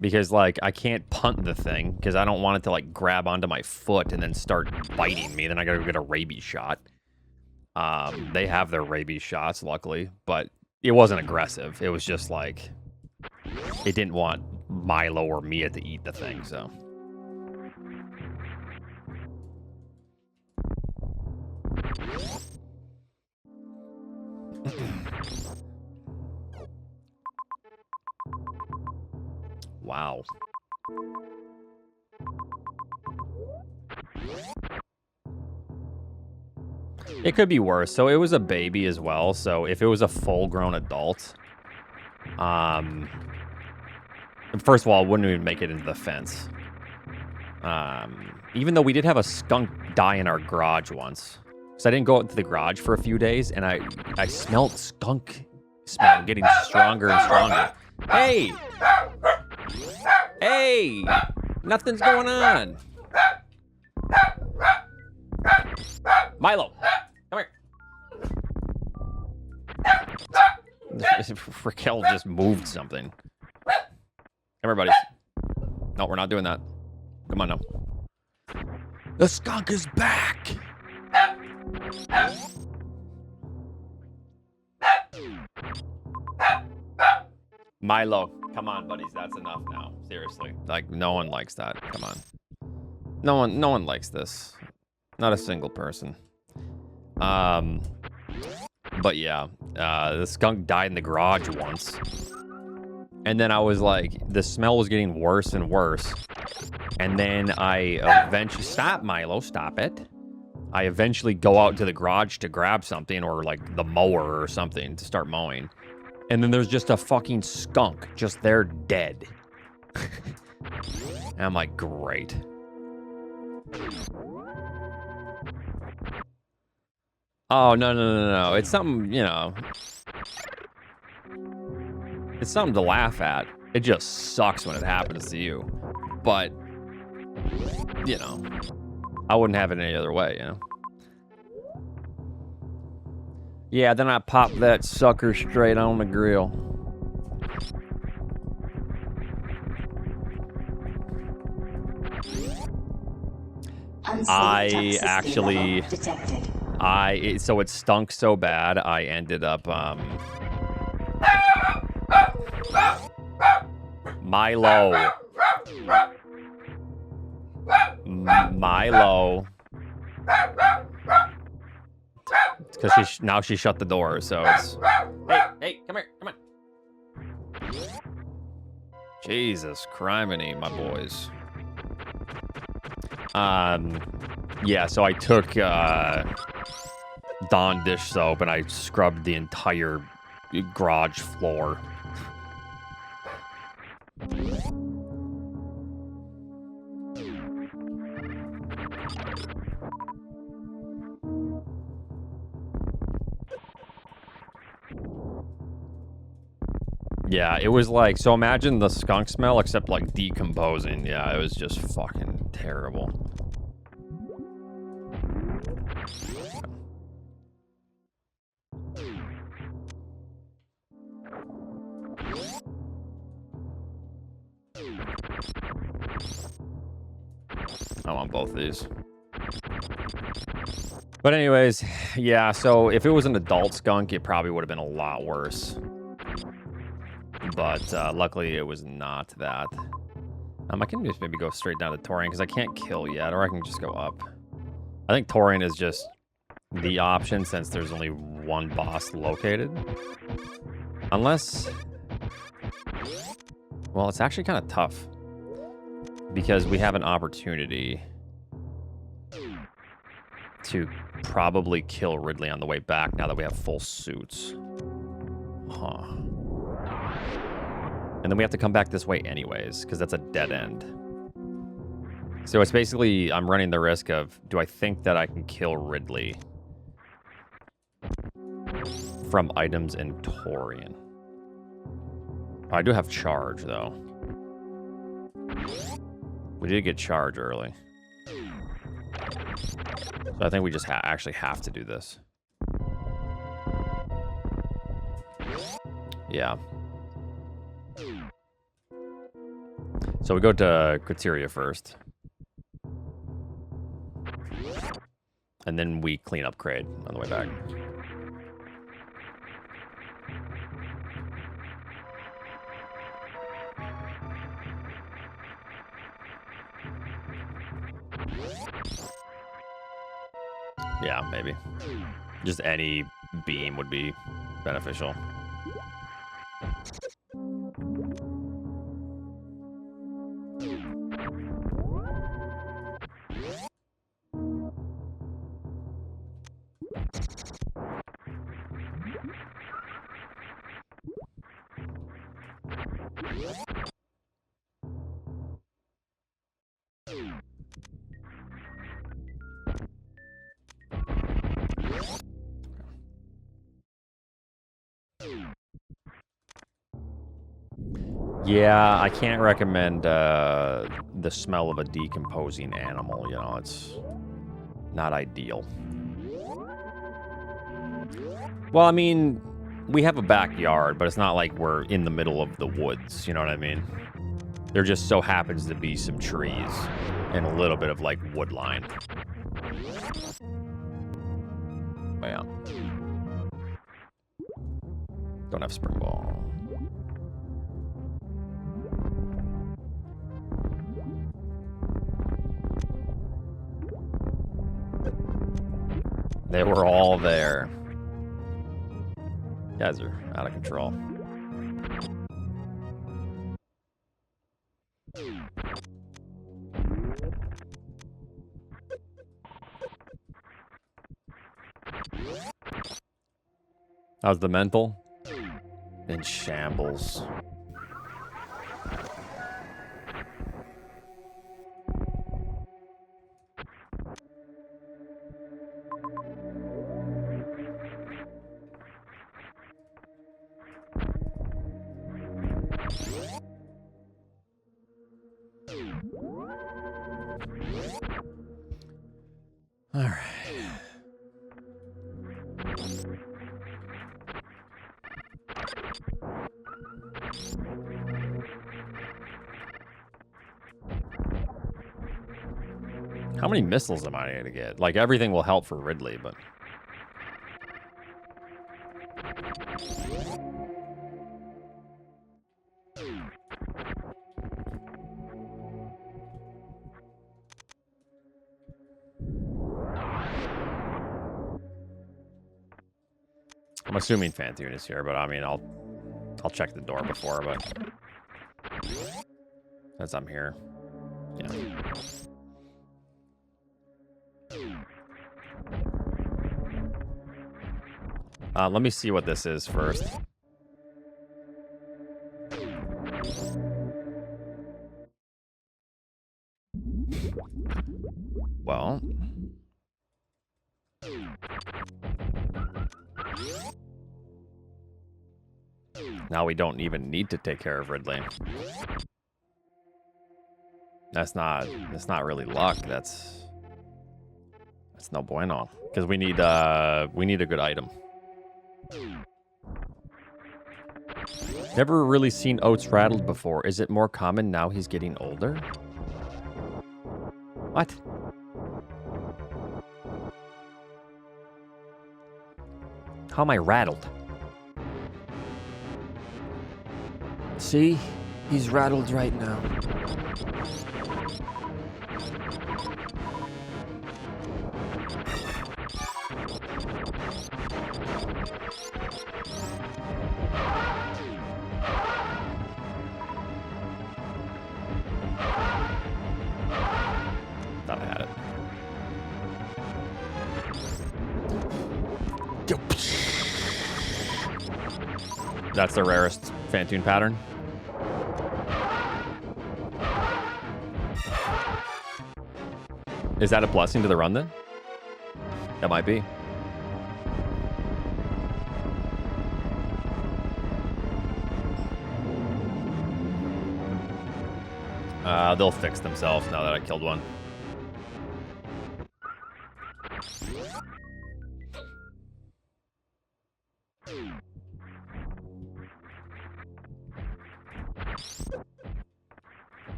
Because, like, I can't punt the thing because I don't want it to, like, grab onto my foot and then start biting me. Then I gotta go get a rabies shot. They have their rabies shots, luckily, but it wasn't aggressive. It was just, like, it didn't want Milo or Mia to eat the thing, so. Wow. It could be worse. So it was a baby as well. So if it was a full-grown adult, first of all, it wouldn't even make it into the fence. Even though we did have a skunk die in our garage once. So I didn't go out to the garage for a few days, and I smelled skunk smell getting stronger and stronger. Hey! Hey! Nothing's going on. Milo, come here. Raquel just moved something. Come here, buddies. No, we're not doing that. Come on now. The skunk is back! Milo, come on, buddies. That's enough now. Seriously. Like, no one likes that. Come on. No one likes this. Not a single person. But yeah, the skunk died in the garage once. And then I was like, the smell was getting worse and worse. And then I eventually... Stop, Milo. Stop it. I eventually go out to the garage to grab something, or like the mower or something to start mowing. And then there's just a fucking skunk just there dead. And I'm like, great. Oh, no. It's something, you know. It's something to laugh at. It just sucks when it happens to you. But, you know, I wouldn't have it any other way, you know. Yeah, then I pop that sucker straight on the grill. So it stunk so bad, I ended up, Milo. Because now she shut the door, so it's... Hey, come here, come on. Jesus criminy, my boys. Yeah, so I took, Dawn dish soap and I scrubbed the entire garage floor. Yeah, it was like, so imagine the skunk smell, except like decomposing. Yeah, it was just fucking terrible. I want both of these. But anyways, yeah, so if it was an adult skunk, it probably would have been a lot worse. But luckily, it was not that. I can just maybe go straight down to Torian, because I can't kill yet, or I can just go up. I think Torian is just the option, since there's only one boss located. Unless... Well, it's actually kind of tough. Because we have an opportunity to probably kill Ridley on the way back, now that we have full suits. Huh. And then we have to come back this way anyways, because that's a dead end. So it's basically, I'm running the risk of, do I think that I can kill Ridley from items in Torian? I do have charge, though. We did get charge early. So I think we just actually have to do this. Yeah. So we go to Criteria first. And then we clean up Kraid on the way back. Yeah, maybe. Just any beam would be beneficial. Yeah, I can't recommend the smell of a decomposing animal. You know, it's not ideal. Well, I mean, we have a backyard, but it's not like we're in the middle of the woods. You know what I mean? There just so happens to be some trees and a little bit of, like, wood line. But yeah. Don't have spring ball. They were all there. You guys are out of control. How's the mental? In shambles. All right. How many missiles am I going to get? Like, everything will help for Ridley, but... I'm assuming Fantune is here, but I mean, I'll check the door before, but... As I'm here. Yeah. Let me see what this is first. Well... Now we don't even need to take care of Ridley. That's not really luck. That's no bueno. Because we need a good item. Never really seen Oats rattled before. Is it more common now he's getting older? What? How am I rattled? See? He's rattled right now. Thought I had it. That's the rarest Fantune pattern. Is that a blessing to the run then? That might be. They'll fix themselves now that I killed one.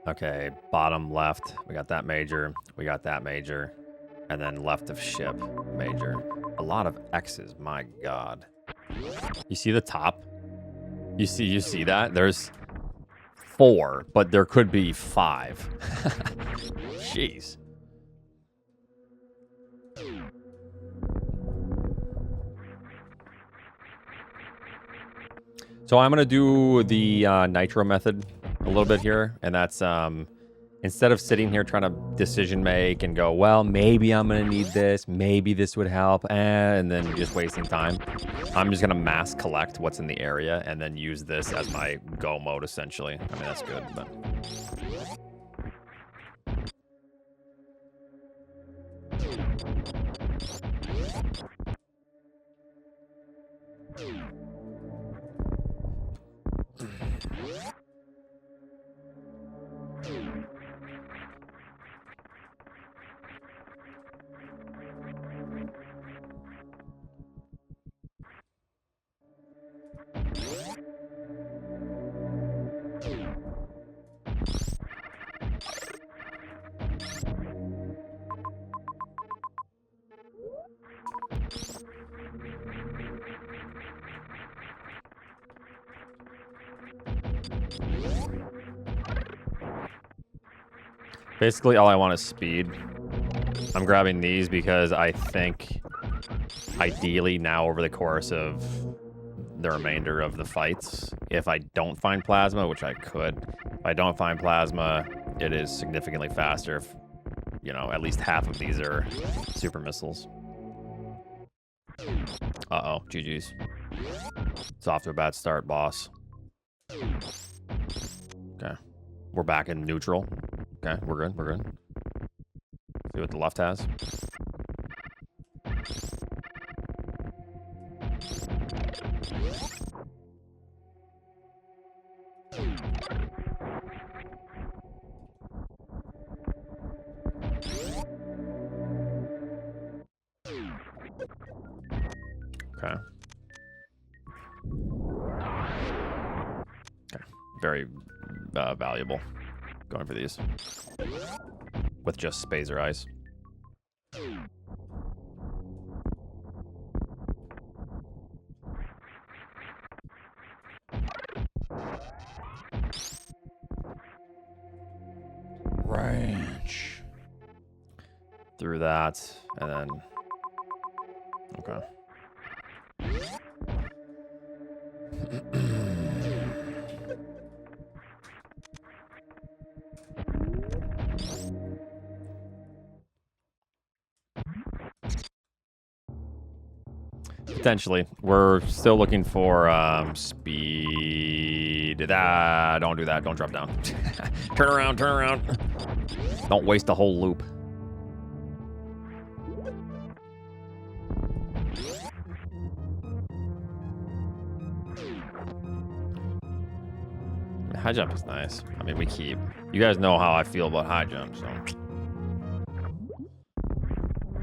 Okay, bottom left, we got that major, we got that major, and then left of ship, major. A lot of X's, my God. You see the top? You see that? There's 4, but there could be 5. Jeez. So I'm gonna do the nitro method a little bit here, and that's instead of sitting here trying to decision make and go, well, maybe I'm gonna need this, maybe this would help, and then just wasting time. I'm just gonna mass collect what's in the area and then use this as my go mode essentially. I mean, that's good, but. Basically, all I want is speed. I'm grabbing these because I think, ideally, now over the course of the remainder of the fights, if I don't find plasma, which I could, if I don't find plasma, it is significantly faster if, you know, at least half of these are super missiles. Uh-oh, GG's. It's off to a bad start, boss. Okay. We're back in neutral. Okay, we're good, we're good. See what the left has. Okay. Okay, very valuable. Going for these. With just Spazer Eyes. Ranch. Through that, and then... Okay. Potentially. We're still looking for speed. Ah, don't do that. Don't drop down. Turn around, turn around. Don't waste the whole loop. High jump is nice. I mean, we keep. You guys know how I feel about high jump, so.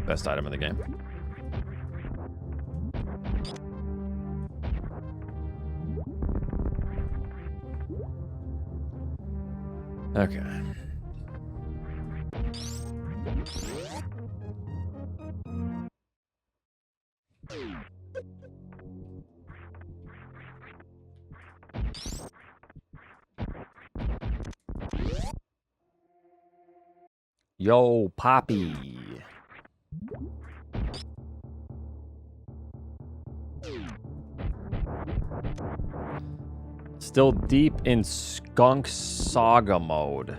Best item in the game. Okay. Yo, Poppy. Still deep in skunk saga mode.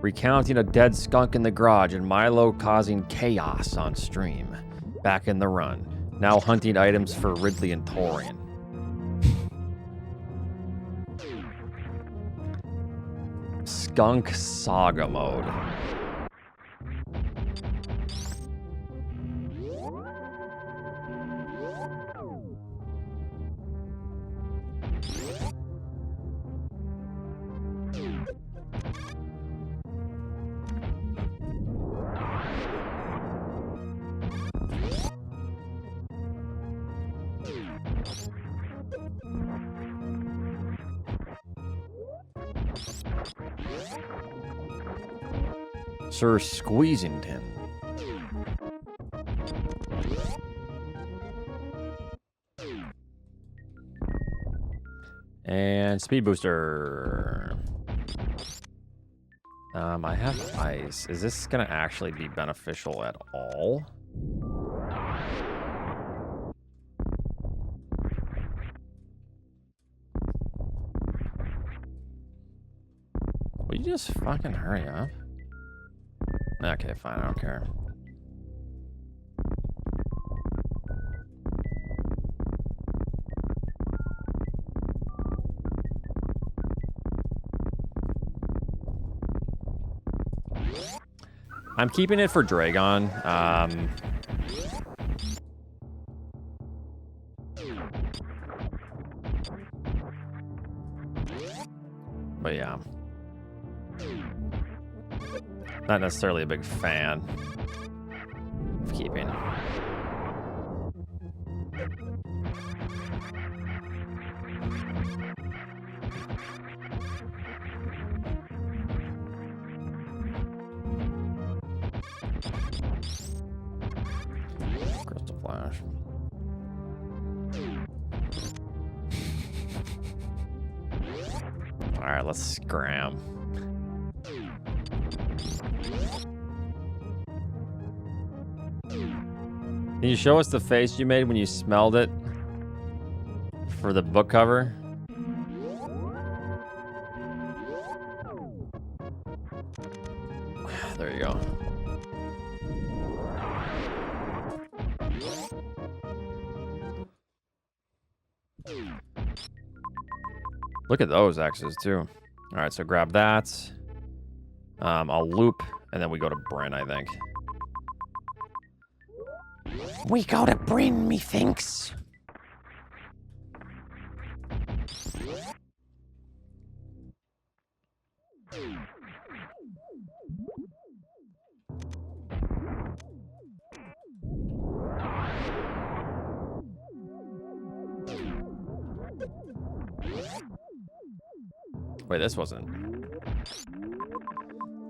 Recounting a dead skunk in the garage and Milo causing chaos on stream. Back in the run. Now hunting items for Ridley and Torian. Skunk saga mode. Sir Squeezington. And speed booster. I have ice. Is this gonna actually be beneficial at all? Will you just fucking hurry up? Okay, fine, I don't care. I'm keeping it for Dragon. But yeah. Not necessarily a big fan of keeping. Crystal Flash. All right, let's scram. Can you show us the face you made when you smelled it for the book cover? There you go. Look at those X's too. All right, so grab that. I'll loop, and then we go to Bryn, I think. We go to Bryn, methinks. Wait, this wasn't.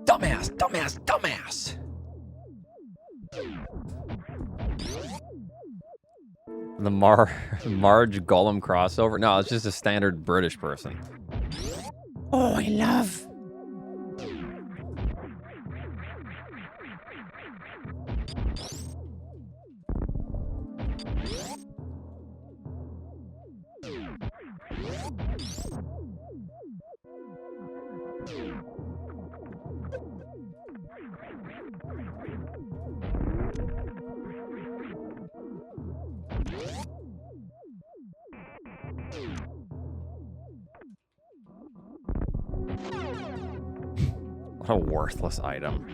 Dumbass, dumbass, dumbass. The Marge Gollum crossover? No, it's just a standard British person. Oh, I love. What a worthless item.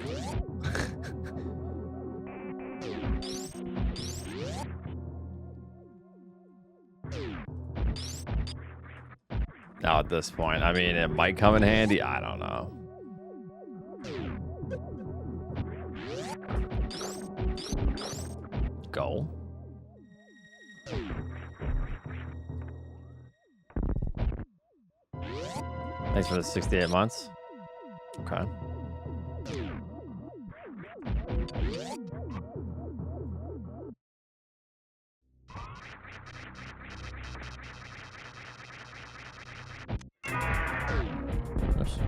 Now at this point, I mean, it might come in handy. I don't know. Go. Thanks for the 68 months. Okay. Oops.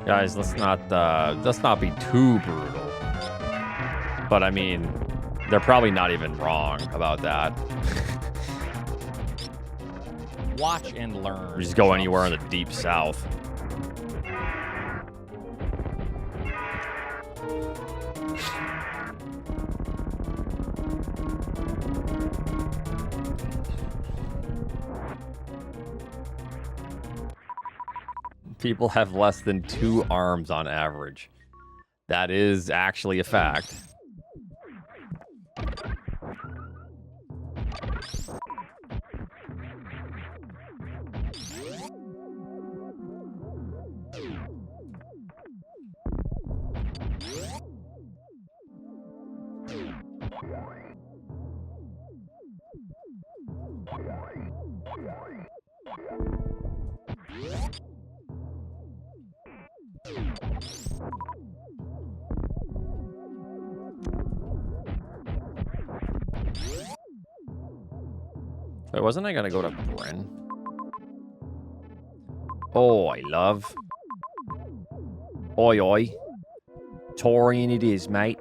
Guys, let's not be too brutal. But I mean, they're probably not even wrong about that. Watch and learn. You just go anywhere in the deep south. People have less than 2 arms on average. That is actually a fact. Wait, wasn't I gonna go to Bryn? Oh, I love. Oi, oi. Taurian it is, mate.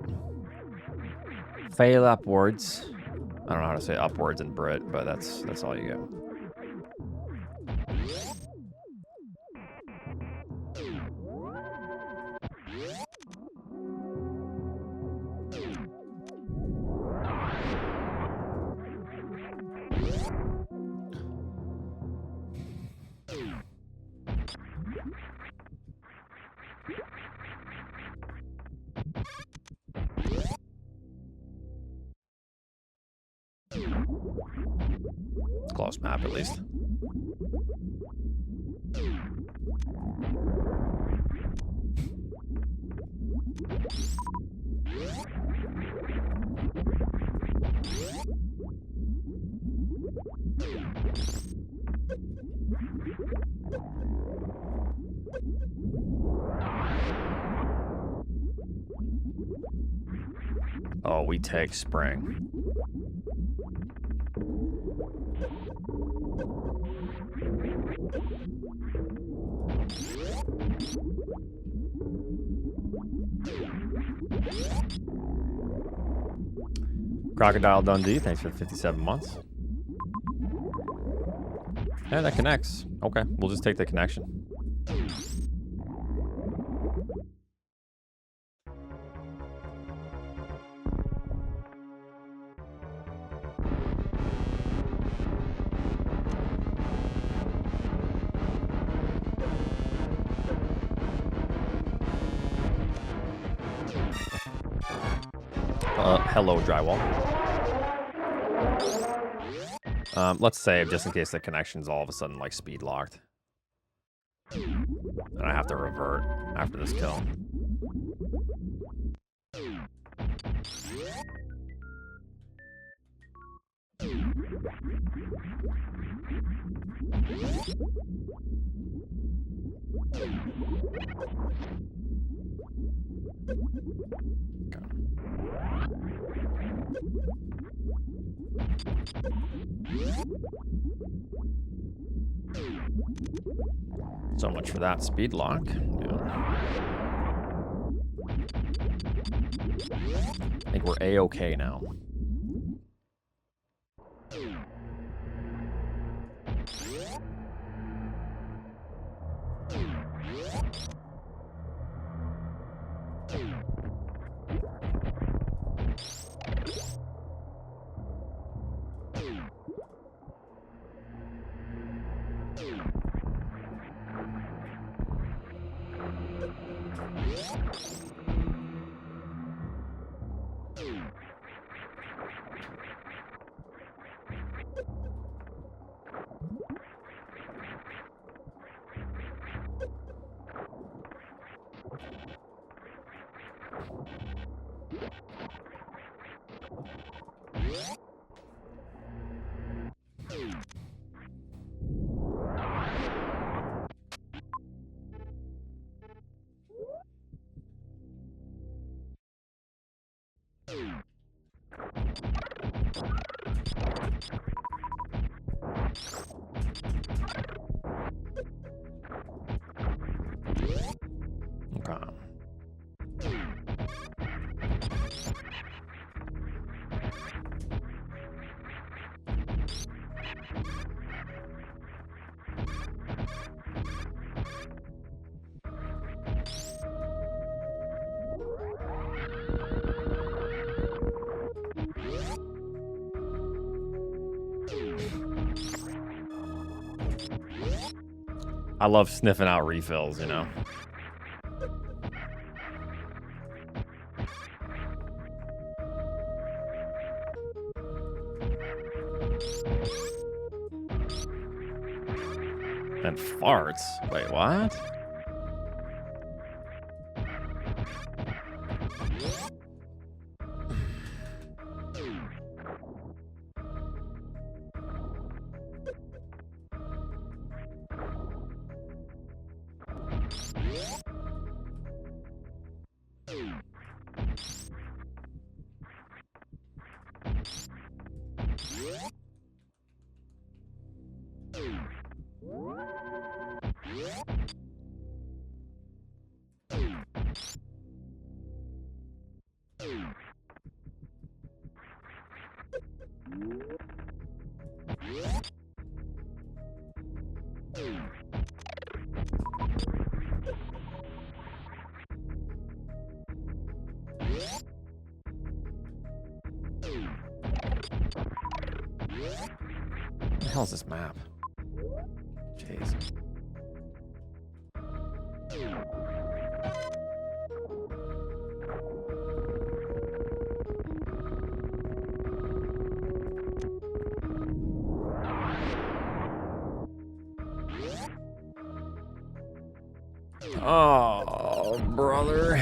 Fail upwards. I don't know how to say upwards in Brit, but that's all you get. Close map, at least. Oh, we take spring. Crocodile Dundee, thanks for the 57 months. Yeah, that connects. Okay, we'll just take the connection. Hello, drywall. Let's save just in case the connection's all of a sudden like speed locked. And I have to revert after this kill. So much for that speed lock. Yeah. I think we're A-okay now. Okay. I love sniffing out refills, you know? And farts? Wait, what? What the hell is this map? Jeez. Oh, brother.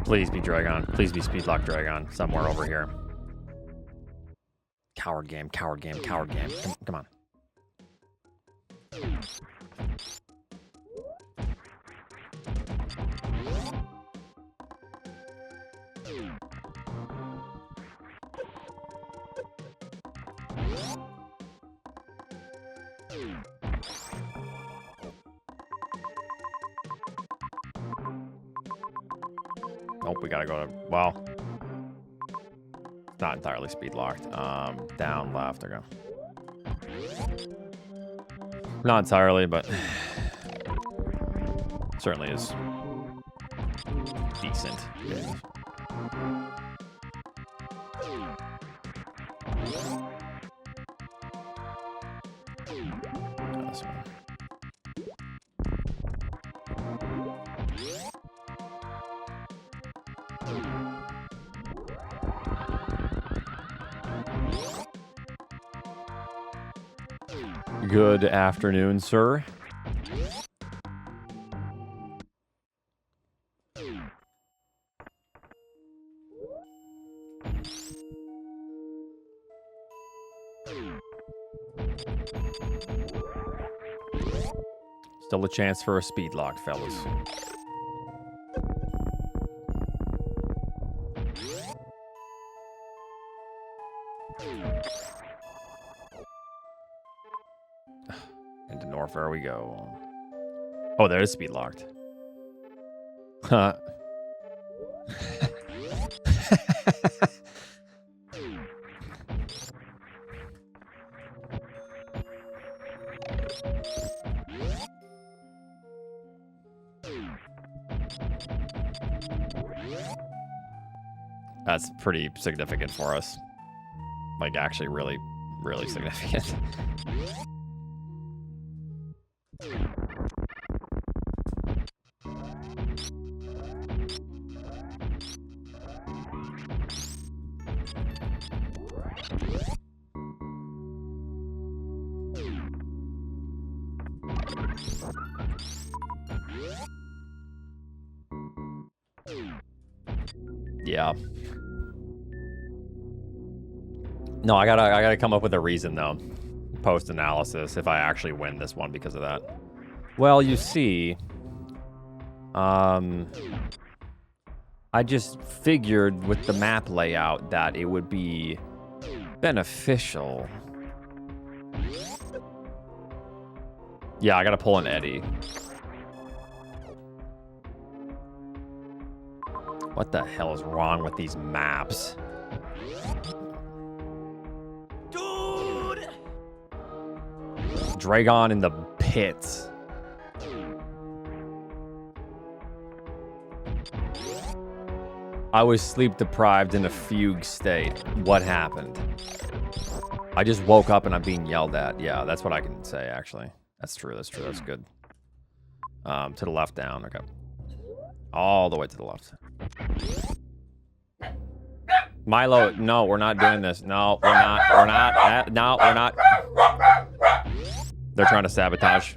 Please be Dragon. Please be Speedlock Dragon. Somewhere over here. Coward game, coward game, coward game. Come on. Nope, we gotta go to, well, not entirely speed locked. Down, left, there we go. Not entirely, but certainly is decent. This one. Good afternoon, sir. Still a chance for a speed lock, fellas. Into Norfair we go. Oh, there is speed locked. Huh. That's pretty significant for us. Like, actually really, really significant. Yeah. No, I gotta come up with a reason though. Post analysis if I actually win this one because of that. Well, you see, I just figured with the map layout that it would be beneficial. Yeah, I gotta pull an Eddie. What the hell is wrong with these maps? Dude! Dragon in the pits. I was sleep deprived in a fugue state. What happened? I just woke up and I'm being yelled at. Yeah, that's what I can say, actually. That's true, that's true, that's good. To the left down, okay. All the way to the left. Milo, no, we're not doing this. No, we're not. No, we're not. They're trying to sabotage.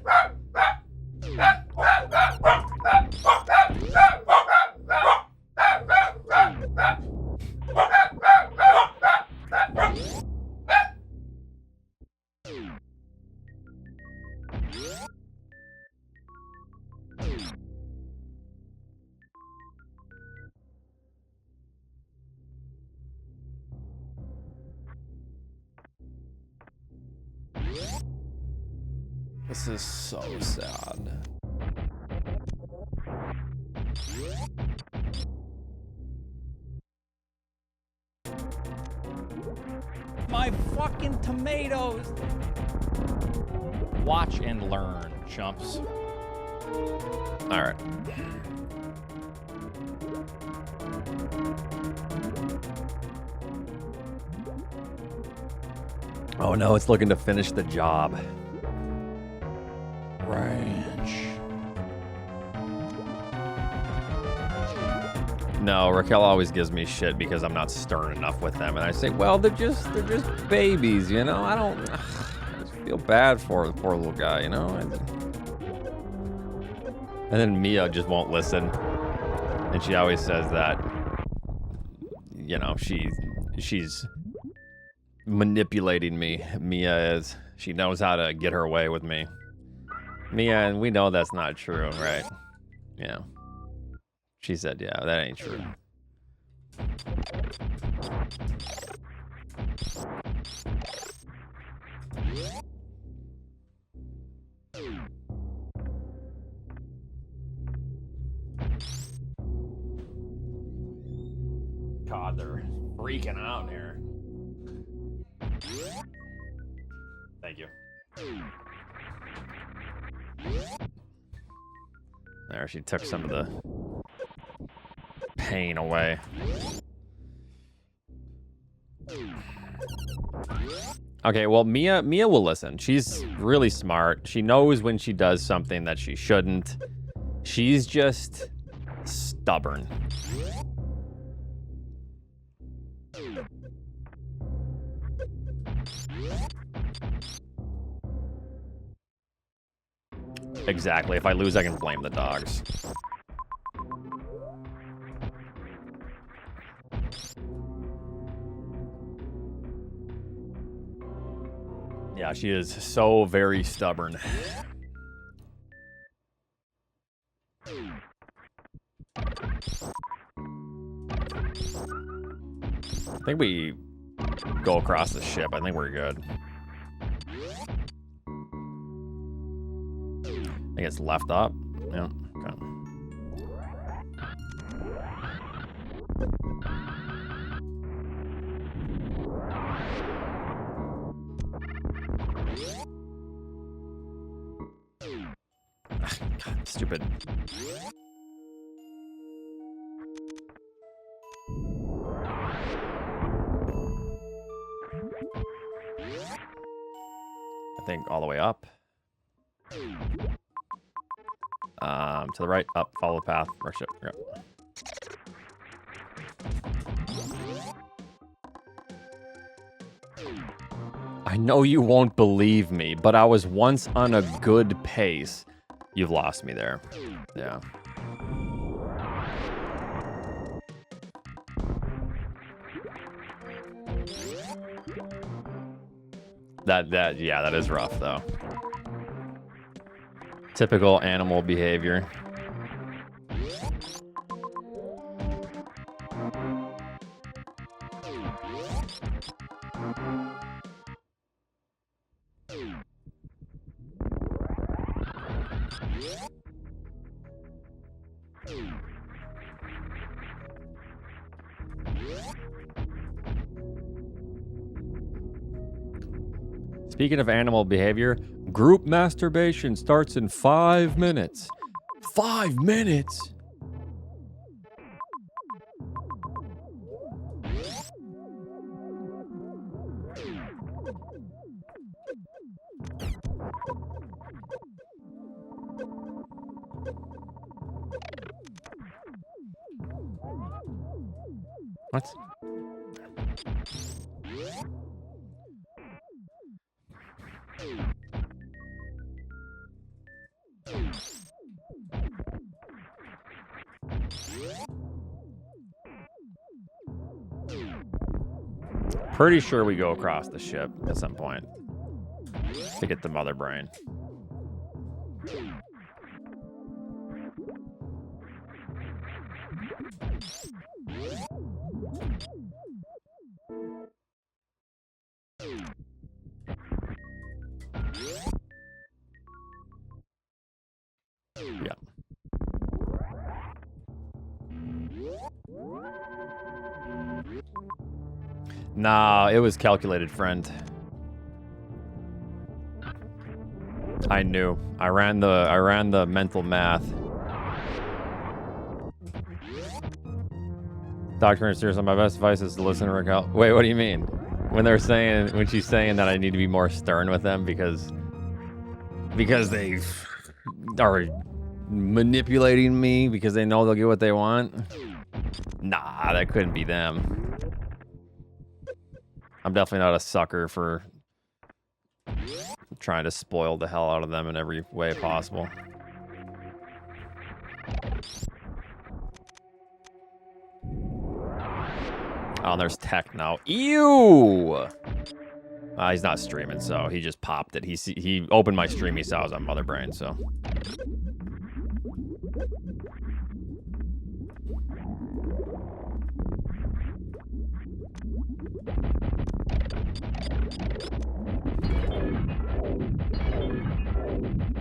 This is so sad. My fucking tomatoes! Watch and learn, chumps. All right. Oh no, it's looking to finish the job. Ranch. No, Raquel always gives me shit because I'm not stern enough with them, and I say, well, they're just babies, you know. I just feel bad for the poor little guy, you know. And then Mia just won't listen, and she always says that, you know, she's manipulating me. Mia is. She knows how to get her way with me. Mia, and we know that's not true, right? Yeah. She said, yeah, that ain't true. God, they're freaking out here. Thank you. There, she took some of the pain away. Okay, well, Mia will listen. She's really smart. She knows when she does something that she shouldn't. She's just stubborn. Exactly. If I lose, I can blame the dogs. Yeah, she is so very stubborn. I think we go across the ship. I think we're good. I think it's left up. Yeah. Okay. God, stupid. I think all the way up. To the right, up, follow the path, worship. Yep. I know you won't believe me, but I was once on a good pace. You've lost me there. Yeah. Yeah, that is rough though. Typical animal behavior. Speaking of animal behavior, group masturbation starts in 5 minutes. 5 minutes? What? Pretty sure we go across the ship at some point to get the mother brain. Yeah. Nah, it was calculated, friend. I knew. I ran the mental math. Dr. Seriously, my best advice is to listen to Rick out. Wait, what do you mean? When she's saying that I need to be more stern with them because they are manipulating me because they know they'll get what they want? Nah, that couldn't be them. I'm definitely not a sucker for trying to spoil the hell out of them in every way possible. Oh, there's Tech now. Ew! He's not streaming, so he just popped it. He opened my stream, he saw I was on Mother Brain, so.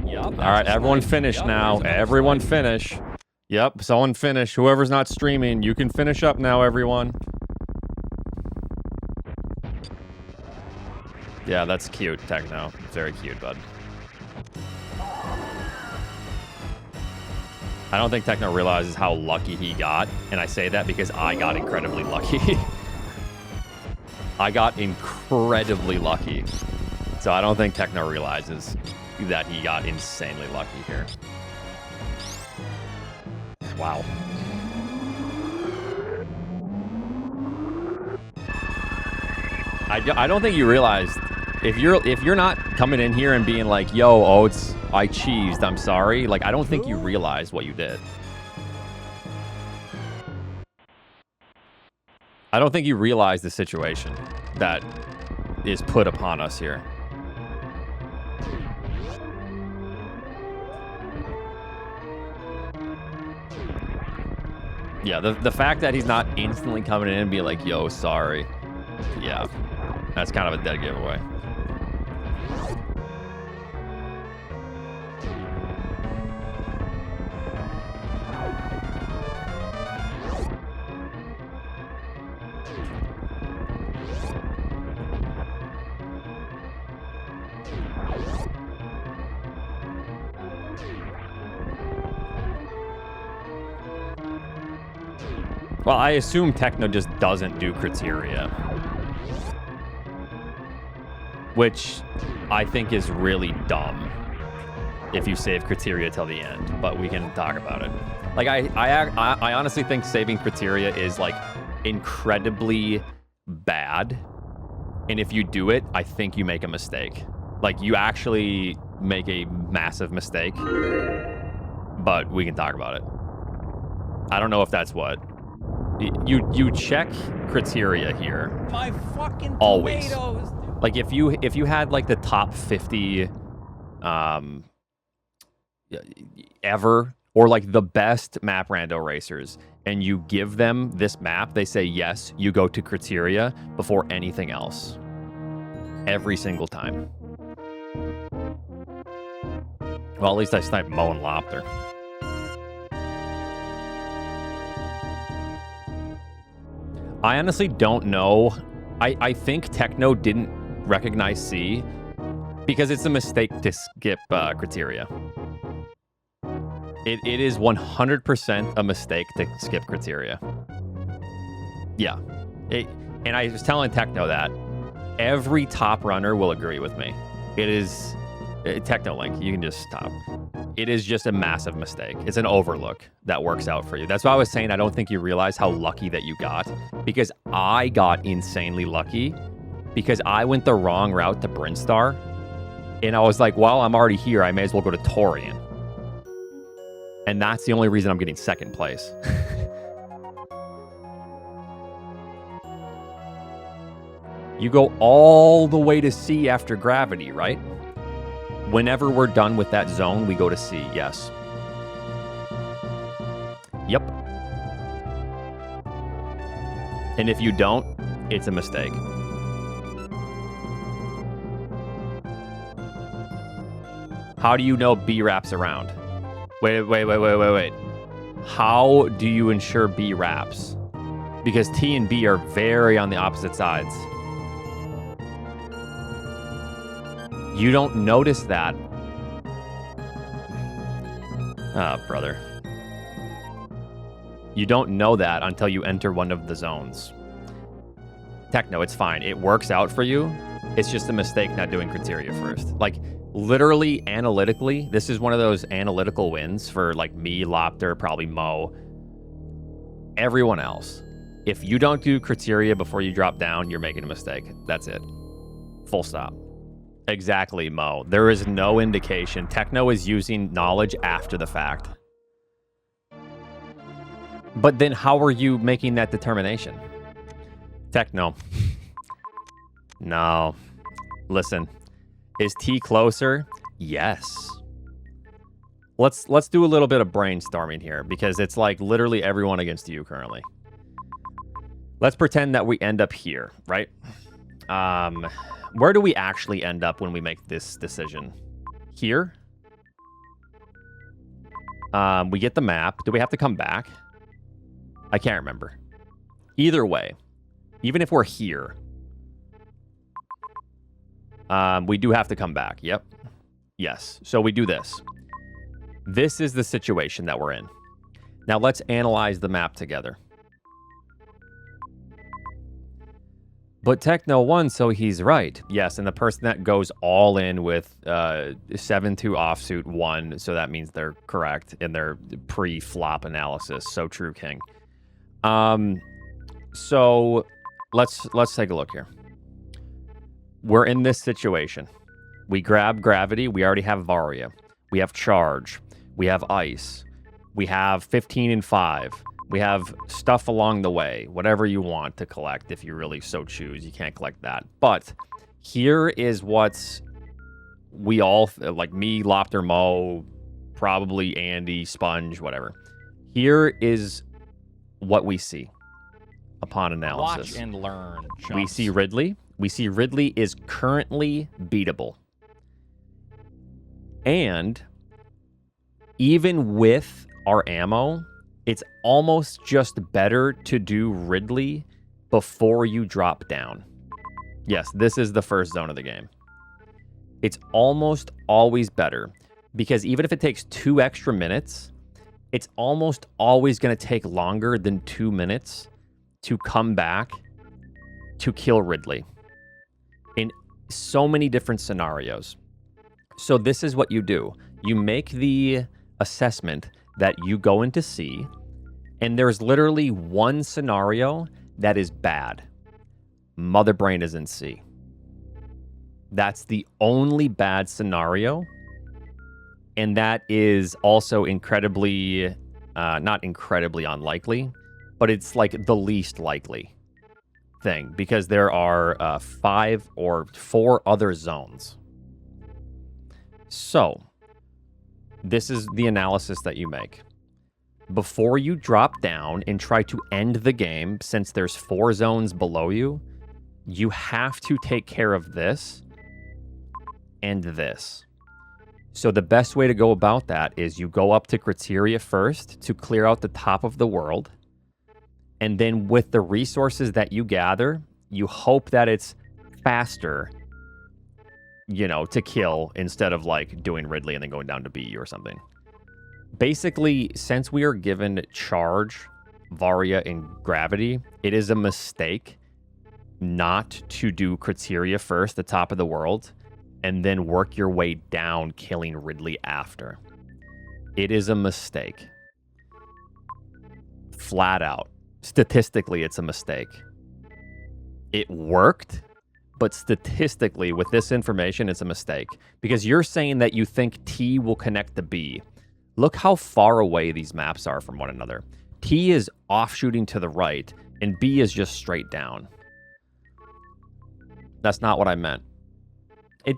Yep. All right, everyone finish now. Everyone finish. Yep, someone finish. Whoever's not streaming, you can finish up now, everyone. Yeah, that's cute, Techno. Very cute, bud. I don't think Techno realizes how lucky he got, and I say that because I got incredibly lucky. I got incredibly lucky. So I don't think Techno realizes that he got insanely lucky here. Wow. I don't think you realized if you're not coming in here and being like, yo, Oats, I cheesed, I'm sorry. Like, I don't think you realize what you did. I don't think you realize the situation that is put upon us here. Yeah, the fact that he's not instantly coming in and being like, yo, sorry. Yeah, that's kind of a dead giveaway. Well, I assume Techno just doesn't do criteria. Which I think is really dumb if you save criteria till the end, but we can talk about it. Like, I honestly think saving criteria is, like, incredibly bad. And if you do it, I think you make a mistake. Like, you actually make a massive mistake, but we can talk about it. I don't know if that's what. You check criteria here. My fucking always. tomatoes. Like, if you had, like, the top 50 ever, or, like, the best map rando racers, and you give them this map, they say yes, you go to criteria before anything else. Every single time. Well, at least I sniped Mo and Lopter. I honestly don't know. I think Techno didn't recognize C because it's a mistake to skip criteria. It is 100% a mistake to skip criteria. Yeah. And I was telling Techno that. Every top runner will agree with me. It is... Techno Link, you can just stop. It is just a massive mistake. It's an overlook that works out for you. That's why I was saying I don't think you realize how lucky that you got. Because I got insanely lucky. Because I went the wrong route to Brinstar. And I was like, well, I'm already here. I may as well go to Torian. And that's the only reason I'm getting second place. You go all the way to C after gravity, right? Whenever we're done with that zone, we go to C, yes. Yep. And if you don't, it's a mistake. How do you know B wraps around? Wait. How do you ensure B wraps? Because T and B are very on the opposite sides. You don't notice that. Ah, brother. You don't know that until you enter one of the zones. Techno, it's fine. It works out for you. It's just a mistake not doing criteria first. Like, literally, analytically, this is one of those analytical wins for, like, me, Lopter, probably Mo. Everyone else. If you don't do criteria before you drop down, you're making a mistake. That's it. Full stop. Exactly, Mo. There is no indication. Techno is using knowledge after the fact. But then how are you making that determination? Techno. No. Listen. Is T closer? Yes. Let's do a little bit of brainstorming here because it's like literally everyone against you currently. Let's pretend that we end up here, right? Where do we actually end up when we make this decision? Here? We get the map. Do we have to come back? I can't remember. Either way, even if we're here, we do have to come back. Yep. Yes. So we do this. This is the situation that we're in. Now let's analyze the map together. But Techno won, so he's right. Yes, and the person that goes all in with 7-2 offsuit won, so that means they're correct in their pre-flop analysis. So true, King. So let's take a look here. We're in this situation. We grab Gravity. We already have Varia. We have Charge. We have Ice. We have 15 and 5. We have stuff along the way, whatever you want to collect if you really so choose. You can't collect that. But here is what's we all, like me, Lopter, Mo, probably Andy, Sponge, whatever. Here is what we see upon analysis. Watch and learn. Chumps. We see Ridley. We see Ridley is currently beatable. And even with our ammo, it's almost just better to do Ridley before you drop down. Yes, this is the first zone of the game. It's almost always better because even if it takes 2 extra minutes, it's almost always going to take longer than 2 minutes to come back to kill Ridley in so many different scenarios. So this is what you do. You make the assessment that you go into C, and there's literally one scenario that is bad. Mother Brain is in C. That's the only bad scenario, and that is also incredibly, not incredibly unlikely, but it's like the least likely thing because there are 5 or 4 other zones. So this is the analysis that you make. Before you drop down and try to end the game, since there's 4 zones below you, you have to take care of this and this. So the best way to go about that is you go up to criteria first to clear out the top of the world. And then with the resources that you gather, you hope that it's faster, you know, to kill instead of like doing Ridley and then going down to B or something. Basically, since we are given Charge, Varia, and Gravity, it is a mistake not to do criteria first, the top of the world, and then work your way down killing Ridley after. It is a mistake. Flat out. Statistically, it's a mistake. It worked, but statistically, with this information, it's a mistake. Because you're saying that you think T will connect to B. Look how far away these maps are from one another. T is offshooting to the right, and B is just straight down. That's not what I meant.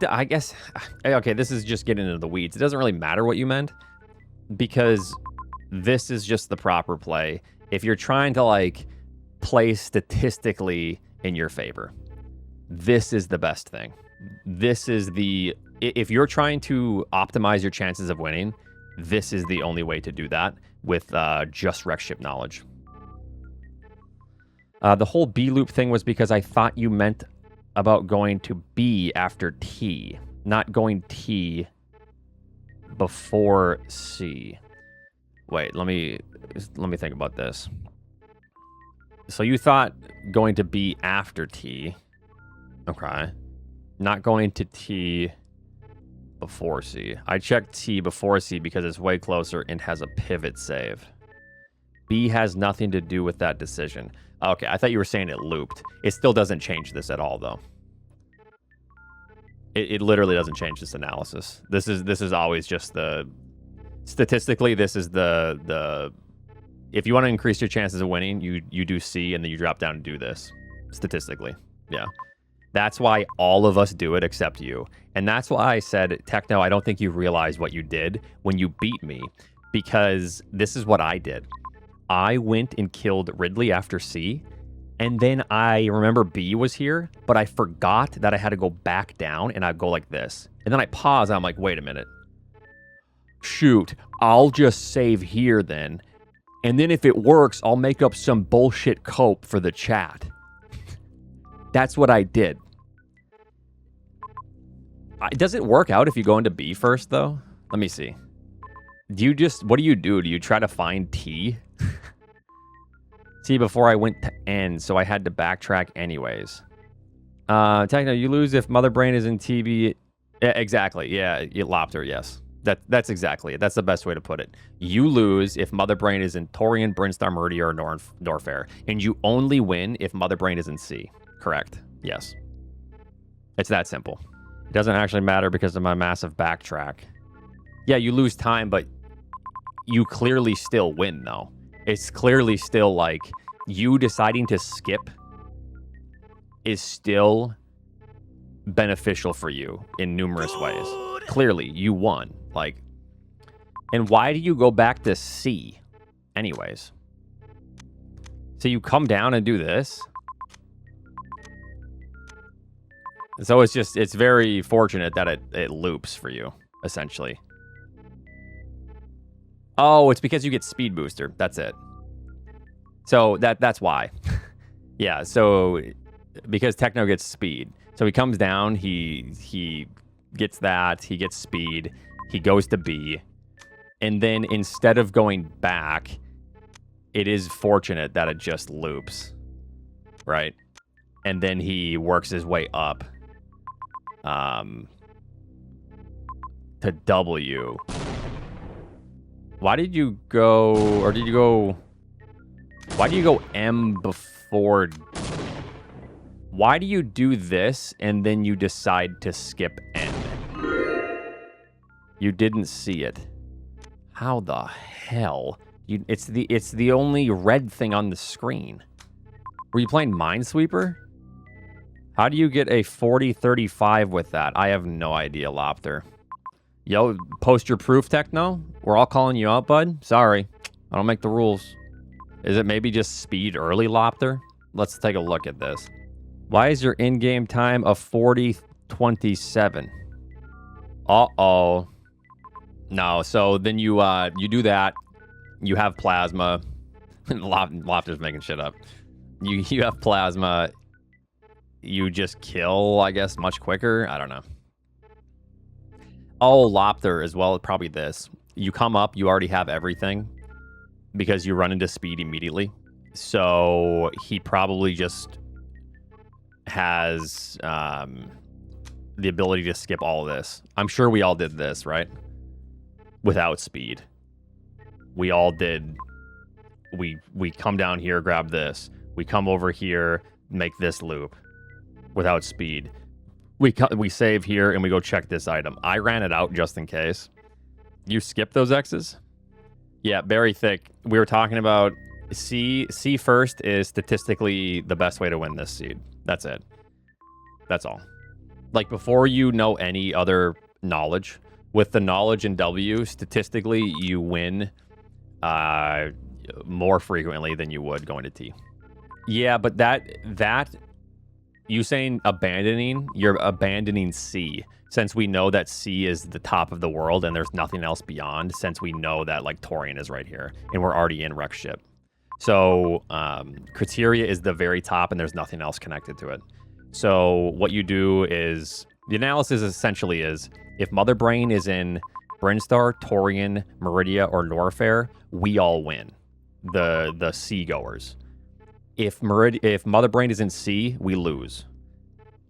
I guess, okay, this is just getting into the weeds. It doesn't really matter what you meant, because this is just the proper play. If you're trying to, like, play statistically in your favor, this is the best thing. This is the... If you're trying to optimize your chances of winning, This is the only way to do that with just wreck ship knowledge. The whole B loop thing was because I thought you meant about going to B after T, not going T before C. Wait, let me think about this. So you thought going to B after T. Okay. Not going to T before C. I checked T before C because it's way closer and has a pivot save. B has nothing to do with that decision. Okay, I thought you were saying it looped. It still doesn't change this at all, though. It literally doesn't change this analysis. This is always just the... Statistically, this is the... If you want to increase your chances of winning, you do C, and then you drop down and do this. Statistically, yeah. That's why all of us do it except you. And that's why I said, Techno, I don't think you realize what you did when you beat me. Because this is what I did. I went and killed Ridley after C. And then I remember B was here, but I forgot that I had to go back down, and I'd go like this. And then I pause, and I'm like, wait a minute. Shoot, I'll just save here then. And then if it works, I'll make up some bullshit cope for the chat. That's what I did. Does it work out if you go into B first, though? Let me see. What do you do? Do you try to find T? See, before I went to N, so I had to backtrack anyways. Techno, you lose if Mother Brain is in TB. Yeah, exactly. Yeah, Lopter, yes. That's exactly it. That's the best way to put it. You lose if Mother Brain is in Torian, Brinstar, Meridia, or Norfair. And you only win if Mother Brain is in C. Correct. Yes. It's that simple. It doesn't actually matter because of my massive backtrack. Yeah, you lose time, but you clearly still win, though. It's clearly still like you deciding to skip is still beneficial for you in numerous ways. Clearly, you won. Like, and why do you go back to C anyways? So you come down and do this. So it's very fortunate that it loops for you, essentially. Oh, it's because you get speed booster. That's it. So that's why. Yeah, so because Techno gets speed. So he comes down, he gets that, he gets speed, he goes to B. And then instead of going back, it is fortunate that it just loops. Right? And then he works his way up to W. Why did you go, or did you go, why do you go M before, why do you do this and then you decide to skip N? You didn't see it. How the hell? It's the only red thing on the screen. Were you playing Minesweeper? How do you get a 40-35 with that? I have no idea, Lopter. Yo, post your proof, Techno? We're all calling you out, bud? Sorry. I don't make the rules. Is it maybe just speed early, Lopter? Let's take a look at this. Why is your in-game time a 40-27? Uh-oh. No, so then you do that. You have plasma. Lopter's making shit up. You have plasma. You just kill, I guess, much quicker. I don't know. Oh, Lopter as well. Probably this. You come up, you already have everything because you run into speed immediately. So he probably just has the ability to skip all of this. I'm sure we all did this, right? Without speed. We all did. We come down here, grab this. We come over here, make this loop without speed. We save here and we go check this item. I ran it out just in case. You skip those X's? Yeah, very thick. We were talking about C first is statistically the best way to win this seed. That's it. That's all. Like before you know any other knowledge, with the knowledge in W, statistically you win more frequently than you would going to T. Yeah, but that You saying abandoning? You're abandoning C. Since we know that C is the top of the world and there's nothing else beyond, since we know that like Torian is right here and we're already in Rex ship. So Criteria is the very top and there's nothing else connected to it. So what you do is, the analysis essentially is, if Mother Brain is in Brinstar, Torian, Meridia, or Norfair, we all win. The Seagoers. If Mother Brain is in C, we lose.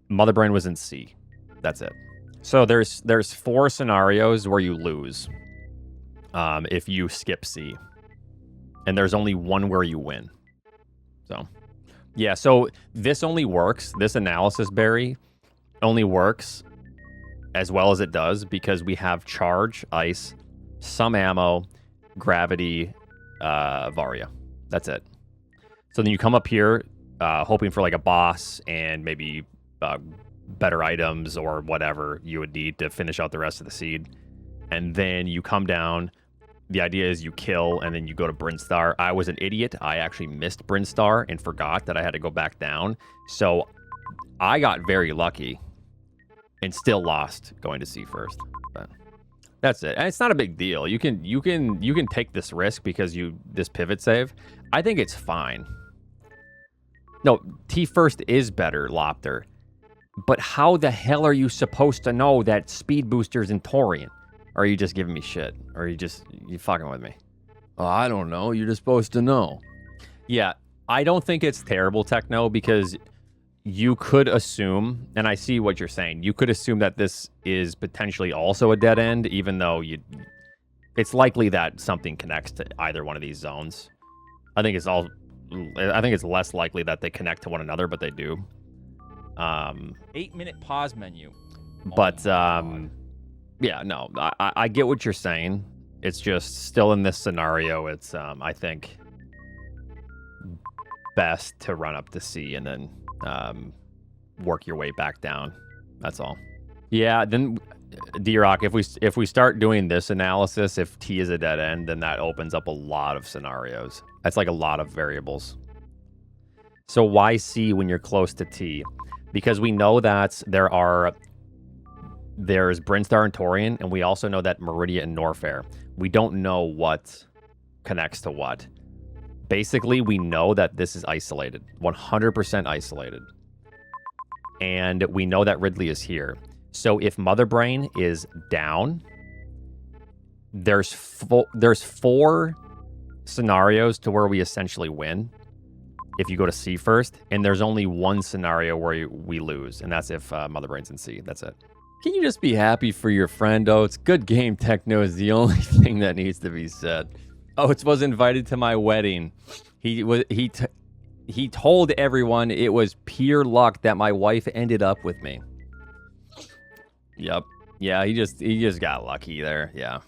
Mother Brain was in C. That's it. So there's 4 scenarios where you lose if you skip C. And there's only 1 where you win. So, yeah, so this only works, this analysis berry only works as well as it does because we have charge, ice, some ammo, gravity, Varia. That's it. So then you come up here hoping for like a boss and maybe better items or whatever you would need to finish out the rest of the seed. And then you come down. The idea is you kill and then you go to Brinstar. I was an idiot. I actually missed Brinstar and forgot that I had to go back down. So I got very lucky and still lost going to C first. But that's it. And it's not a big deal. You can take this risk because this pivot save. I think it's fine. No, T first is better, Lopter. But how the hell are you supposed to know that speed boosters in Torian? Or are you just giving me shit? Or are you fucking with me? Oh, I don't know. You're just supposed to know. Yeah, I don't think it's terrible, Techno, because you could assume, and I see what you're saying, you could assume that this is potentially also a dead end, even though it's likely that something connects to either one of these zones. I think it's less likely that they connect to one another, but they do. 8-minute pause menu. But yeah, no, I get what you're saying. It's just still in this scenario. It's I think best to run up to C and then work your way back down. That's all. Yeah, then D-Rock, if we start doing this analysis, if T is a dead end, then that opens up a lot of scenarios. That's like a lot of variables. So why C when you're close to T? Because we know that there's Brinstar and Torian, and we also know that Meridia and Norfair. We don't know what connects to what. Basically, we know that this is isolated, 100% isolated. And we know that Ridley is here. So if Mother Brain is down, there's 4 scenarios to where we essentially win if you go to C first, and there's only 1 scenario where we lose, and that's if Mother Brain's in C. That's it. Can you just be happy for your friend, Oats? Good game, Techno, is the only thing that needs to be said. Oats was invited to my wedding. He told everyone it was pure luck that my wife ended up with me. Yep. Yeah, he just got lucky there. Yeah.